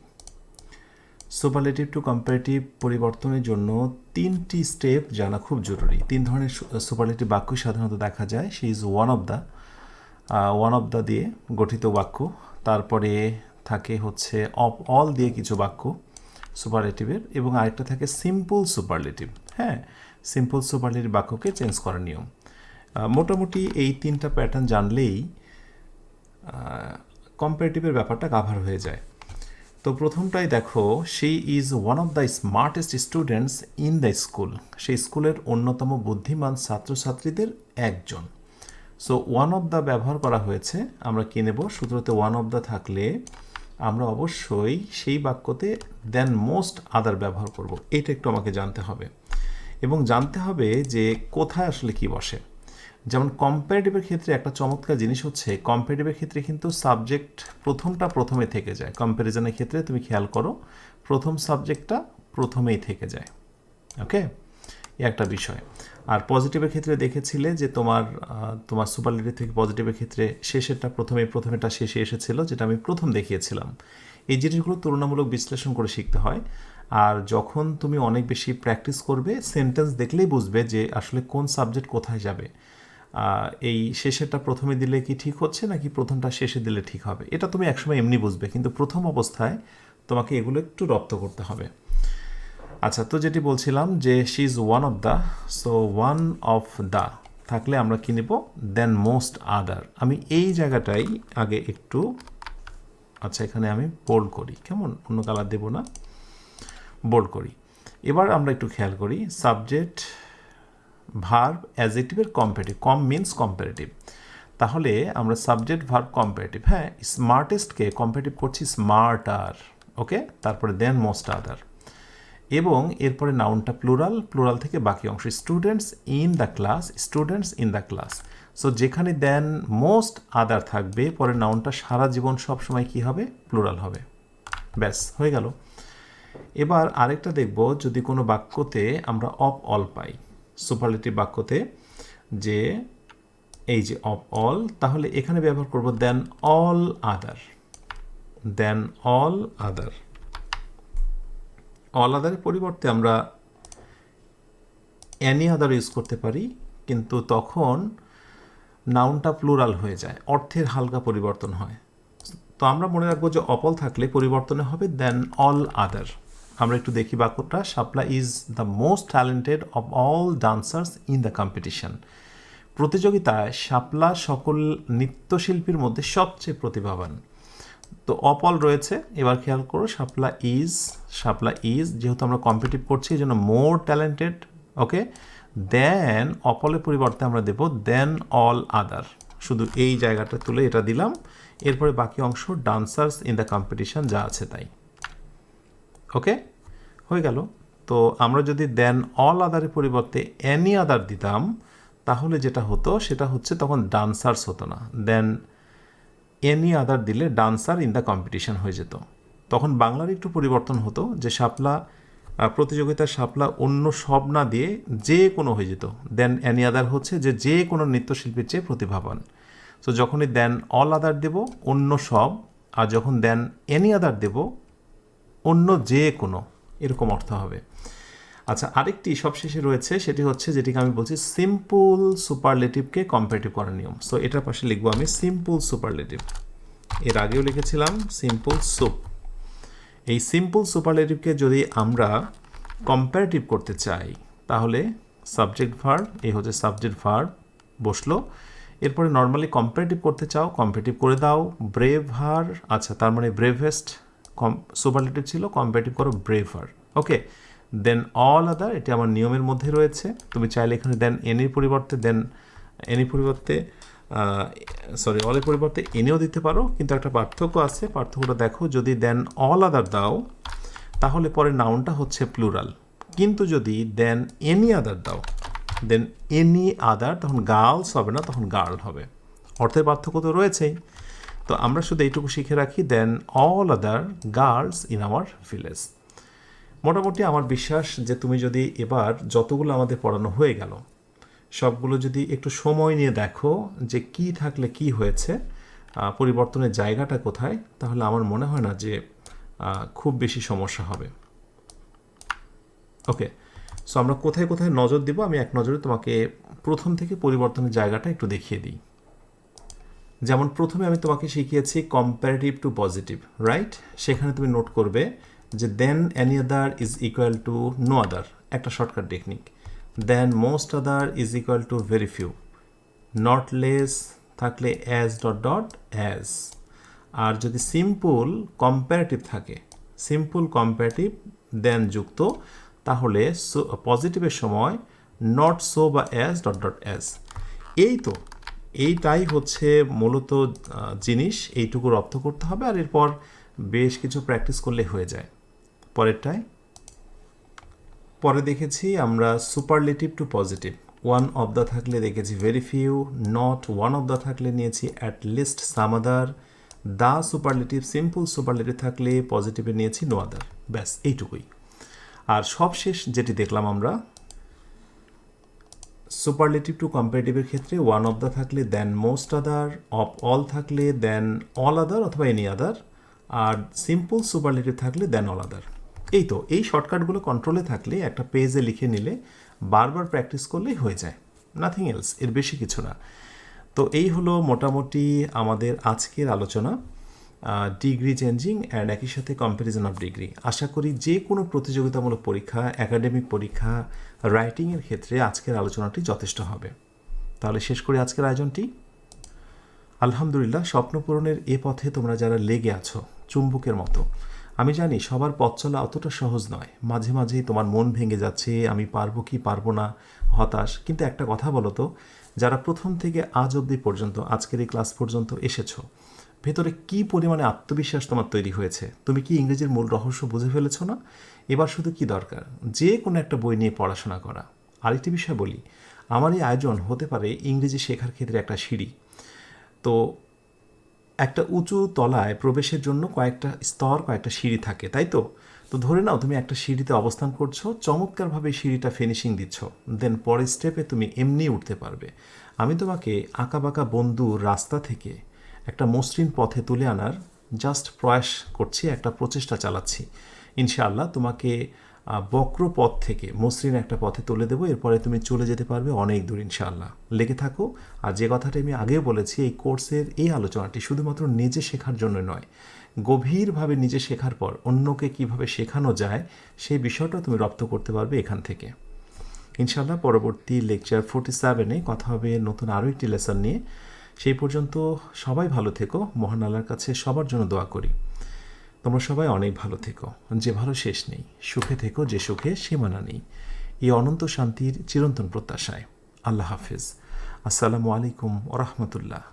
Superlative to comparative পরিবর্তনের জন্য 3টি স্টেপ জানা খুব জরুরি। 3 ধরনের সুপারলেটিভ বাক্য সাধারণত দেখা যায়। সে ইজ ওয়ান অফ দ্য দিয়ে গঠিত বাক্য, তারপরে থাকে হচ্ছে অফ অল দিয়ে কিছু বাক্য সুপারলেটিভের, এবং আরেকটা থাকে সিম্পল সুপারলেটিভ। হ্যাঁ, সিম্পল সুপারলেটিভ বাক্যকে চেঞ্জ করার নিয়ম। মোটামুটি এই 3টা প্যাটার্ন জানলেই কম্পারেটিভের ব্যাপারটা কাভার হয়ে যায়। তো প্রথমটাই দেখো, she is one of the smartest students in the school. সেই স্কুলের অন্যতম বুদ্ধিমান ছাত্রছাত্রীদের একজন। সো ওয়ান অফ দ্য ব্যবহার করা হয়েছে, আমরা কি নেব? সূত্রতে ওয়ান অফ দ্য থাকলে আমরা অবশ্যই সেই বাক্যতে দেন মোস্ট আদার ব্যবহার করব। এটা একটু আমাকে জানতে হবে, এবং জানতে হবে যে কোথায় আসলে কি বসে। যেমন কম্পারেটিভের ক্ষেত্রে একটা চমৎকার জিনিস হচ্ছে, কম্পারেটিভের ক্ষেত্রে কিন্তু সাবজেক্ট প্রথমে থেকে যায়। কম্প্যারিজনের ক্ষেত্রে তুমি খেয়াল করো, প্রথম সাবজেক্টটা প্রথমেই থেকে যায়। ওকে, একটা বিষয়। আর পজিটিভের ক্ষেত্রে দেখেছিলে যে তোমার সুপারলেটিভ থেকে পজিটিভের ক্ষেত্রে শেষেরটা প্রথমেটা শেষে এসেছিল, যেটা আমি প্রথম দেখিয়েছিলাম। এই জিনিসগুলো তুলনামূলক বিশ্লেষণ করে শিখতে হয়। আর যখন তুমি অনেক বেশি প্র্যাকটিস করবে, সেন্টেন্স দেখলেই বুঝবে যে আসলে কোন সাবজেক্ট কোথায় যাবে। এই শেষেরটা প্রথমে দিলে কি ঠিক হচ্ছে, নাকি প্রথমটা শেষে দিলে ঠিক হবে, এটা তুমি একসময় এমনি বুঝবে, কিন্তু প্রথম অবস্থায় তোমাকে এগুলো একটু রপ্ত করতে হবে। আচ্ছা, তো যেটি বলছিলাম যে she is one of the, so one of the থাকলে আমরা কি নেব? দেন মোস্ট আদার। আমি এই জায়গাটাই আগে একটু, আচ্ছা এখানে আমি বোল্ড করি, কেমন, অন্য কালার দেব না, বোল্ড করি। এবার আমরা একটু খেয়াল করি, সাবজেক্ট ভার্ব অ্যাডজেক্টিভের কম্পারেটিভ, কম মিনস কম্পারেটিভ। তাহলে আমরা সাবজেক্ট ভার্ব কম্পারেটিভ, হ্যাঁ, স্মার্টেস্টকে কম্পারেটিভ করছি স্মার্টার। ওকে, তারপরে দেন মোস্ট আদার। এবং এরপরে নাউনটা প্লুরাল, প্লুরাল থেকে বাকি অংশ students in the class, students in the class. So যেখানে দেন মোস্ট আদার থাকবে পরে নাউনটা সারা জীবন সবসময় কী হবে, প্লুরাল হবে। ব্যাস হয়ে গেল। এবার আরেকটা দেখব, যদি কোনো বাক্যতে আমরা অফ অল পাই, সুপারলেটিভ বাক্যতে যে এই যে অফ অল, তাহলে এখানে ব্যবহার করব দেন অল আদার, দেন অল আদার। অল আদারের পরিবর্তে আমরা এনি আদার ইউজ করতে পারি, কিন্তু তখন নাউনটা প্লুরাল হয়ে যায়, অর্থের হালকা পরিবর্তন হয়। তো আমরা মনে রাখবো যে অপল থাকলে পরিবর্তনে হবে দেন অল আদার। আমরা একটু দেখি বাক্যটা, Shapla is the most talented of all dancers in the competition. প্রতিযোগিতায় শাপলা সকল নৃত্যশিল্পীর মধ্যে সবচেয়ে প্রতিভাবান। তো অপল রয়েছে, এবার খেয়াল করো শাপলা ইজ যেহেতু আমরা কম্পিটিভ করছি এই জন্য মোর ট্যালেন্টেড, ওকে। দেন অপলের পরিবর্তে আমরা দেব দেন অল আদার, শুধু এই জায়গাটা তুলে এটা দিলাম, এরপরে বাকি অংশ ডান্সার্স ইন দ্য কম্পিটিশন যা আছে তাই, ওকে হয়ে গেল। তো আমরা যদি দেন অল আদারের পরিবর্তে এনি আদার দিতাম তাহলে যেটা হতো সেটা হচ্ছে তখন ডান্সার্স হতো না, দেন এনি আদার দিলে ডান্সার ইন দ্য কম্পিটিশন হয়ে যেত। তখন বাংলার একটু পরিবর্তন হতো, যে শাপলা প্রতিযোগিতার শাপলা অন্য সব না দিয়ে যে কোনো হয়ে যেত, দেন এনি আদার হচ্ছে যে কোনো নৃত্যশিল্পীর চেয়ে প্রতিভাবান। সো যখনই দেন অল আদার দেব অন্য সব, আর যখন দেন এনি আদার দেব অন্য যে কোনো, এরকম অর্থ হবে। আচ্ছা, আরেকটি সবশেষে রয়েছে, সেটি হচ্ছে যেটিকে আমি বলছি সিম্পল সুপারলেটিভকে কম্পারেটিভ করার নিয়ম। সো এটার পাশে লিখবো আমি সিম্পল সুপারলেটিভ, এর আগেও লিখেছিলাম সিম্পল সুপ। এই সিম্পল সুপারলেটিভকে যদি আমরা কম্পারেটিভ করতে চাই তাহলে সাবজেক্ট ভার্ব, এই হচ্ছে সাবজেক্ট ভার্ব বসলো, এরপরে নর্মালি কম্পারেটিভ করতে চাও কম্পারেটিভ করে দাও, ব্রেভার, আচ্ছা তার মানে ব্রেভেস্ট সুপারলেটিভ ছিল, কম্পারেটিভ করো ব্রেভার, ওকে। দেন অল আদার, এটি আমার নিয়মের মধ্যে রয়েছে, তুমি চাইলে এখানে দেন এনির পরিবর্তে অলের পরিবর্তে এনেও দিতে পারো, কিন্তু একটা পার্থক্য আছে, পার্থক্যটা দেখো, যদি দেন অল আদার দাও তাহলে পরে নাউনটা হচ্ছে প্লুরাল, কিন্তু যদি দেন এনি আদার দাও, দেন এনি আদার, তখন গার্লস হবে না, তখন গার্ল হবে। অর্থের পার্থক্য তো রয়েছেই। তো আমরা শুধু এইটুকু শিখে রাখি, than all other girls in our village. মোটামুটি আমার বিশ্বাস যে তুমি যদি এবার যতগুলো আমাদের পড়ানো হয়ে গেল সবগুলো যদি একটু সময় নিয়ে দেখো যে কি থাকলে কি হয়েছে, পরিবর্তনের জায়গাটা কোথায়, তাহলে আমার মনে হয় না যে খুব বেশি সমস্যা হবে, ওকে। সো আমরা কোথায় কোথায় নজর দিব, আমি এক নজরে তোমাকে প্রথম থেকে পরিবর্তনের জায়গাটা একটু দেখিয়ে দিই। যেমন প্রথমে আমি তোমাকে শিখিয়েছি কম্পারেটিভ টু পজিটিভ, রাইট? সেখানে তুমি নোট করবে যে than any other is equal to no other, একটা shortcut technique. Than most other is equal to very few, not less থাকলে অ্যাজ ডট ডট অ্যাজ। আর যদি সিম্পল কম্পারেটিভ থাকে, simple comparative than যুক্ত, তাহলে পজিটিভের সময় নট সো বা অ্যাজ ডট ডট অ্যাজ। এইটাই হচ্ছে মূলত জিনিস, এইটুকুর অর্থ করতে হবে, আর এরপর বেশ কিছু প্র্যাকটিস করলে হয়ে যায়। পরে দেখেছি আমরা superlative to positive, one of the থাকলে দেখেছি very few, not one of the থাকলে নিয়েছি at least some other, the superlative simple superlative থাকলে পজিটিভে নিয়েছি নো আদার, ব্যাস এইটুকুই। আর সবশেষ যেটি দেখলাম আমরা, সুপারলেটিভ টু কম্পারেটিভের ক্ষেত্রে ওয়ান অফ দ্য থাকলে দেন মোস্ট আদার, অফ অল থাকলে দেন অল আদার অথবা এনি আদার, আর সিম্পল সুপারলেটিভ থাকলে দেন অল আদার। এই শর্টকাটগুলো কন্ট্রোলে থাকলে একটা পেজে লিখে নিলে বারবার প্র্যাকটিস করলেই হয়ে যায়, নাথিং এলস, এর বেশি কিছু না। তো এই হলো মোটামুটি আমাদের আজকের আলোচনা, ডিগ্রি চেঞ্জিং অ্যান্ড একই সাথে কম্প্যারিজন অফ ডিগ্রি। আশা করি যে কোনো প্রতিযোগিতামূলক পরীক্ষা, একাডেমিক পরীক্ষা, রাইটিংয়ের ক্ষেত্রে আজকের আলোচনাটি যথেষ্ট হবে। তাহলে শেষ করি আজকের আয়োজনটি। আলহামদুলিল্লাহ, স্বপ্ন পূরণের এ পথে তোমরা যারা লেগে আছো চুম্বকের মতো, আমি জানি সবার পথ চলা অতটা সহজ নয়, মাঝে মাঝেই তোমার মন ভেঙে যাচ্ছে, আমি পারবো কি পারবো না, হতাশ। কিন্তু একটা কথা বলো তো, যারা প্রথম থেকে আজ অবধি পর্যন্ত আজকের এই ক্লাস পর্যন্ত এসেছো, ভেতরে কি পরিমাণে আত্মবিশ্বাস তোমার তৈরি হয়েছে, তুমি কি ইংরেজির মূল রহস্য বুঝে ফেলেছো না? এবার শুধু কি দরকার, যে কোনো একটা বই নিয়ে পড়াশোনা করা। আরেকটি বিষয় বলি, আমার এই আয়োজন হতে পারে ইংরেজি শেখার ক্ষেত্রে একটা সিঁড়ি। তো একটা উঁচু তলায় প্রবেশের জন্য কয়েকটা স্তর, কয়েকটা সিঁড়ি থাকে, তাই তো? তো ধরে নাও তুমি একটা সিঁড়িতে অবস্থান করছো, চমৎকারভাবে সিঁড়িটা ফিনিশিং দিচ্ছ, দেন পরের স্টেপে তুমি এমনি উঠতে পারবে। আমি তোমাকে আঁকাবাঁকা বন্ধুর রাস্তা থেকে একটা মসৃণ পথে তুলে আনার জাস্ট প্রয়াস করছি, একটা প্রচেষ্টা চালাচ্ছি। ইনশাআল্লাহ তোমাকে বক্র পথ থেকে মসৃণ একটা পথে তুলে দেবো, এরপরে তুমি চলে যেতে পারবে অনেক দূর ইনশাআল্লাহ। লেগে থাকো। আর যে কথাটা আমি আগেও বলেছি, এই কোর্সের এই আলোচনাটি শুধুমাত্র নিজে শেখার জন্য নয়, গভীরভাবে নিজে শেখার পর অন্যকে কিভাবে শেখানো যায় সেই বিষয়টা তুমি রপ্ত করতে পারবে এখান থেকে ইনশাআল্লাহ। পরবর্তী লেকচার 47-এ কথা হবে নতুন আরও একটি লেসন নিয়ে। সেই পর্যন্ত সবাই ভালো থেকো, মহান আল্লাহর কাছে সবার জন্য দোয়া করি তোমরা সবাই অনেক ভালো থেকো। যে ভালো শেষ নেই, সুখে থেকো যে সুখে সীমানা নেই, এই অনন্ত শান্তির চিরন্তন প্রত্যাশায়। আল্লাহ হাফিজ। আসসালামু আলাইকুম ওয়া রাহমাতুল্লাহ।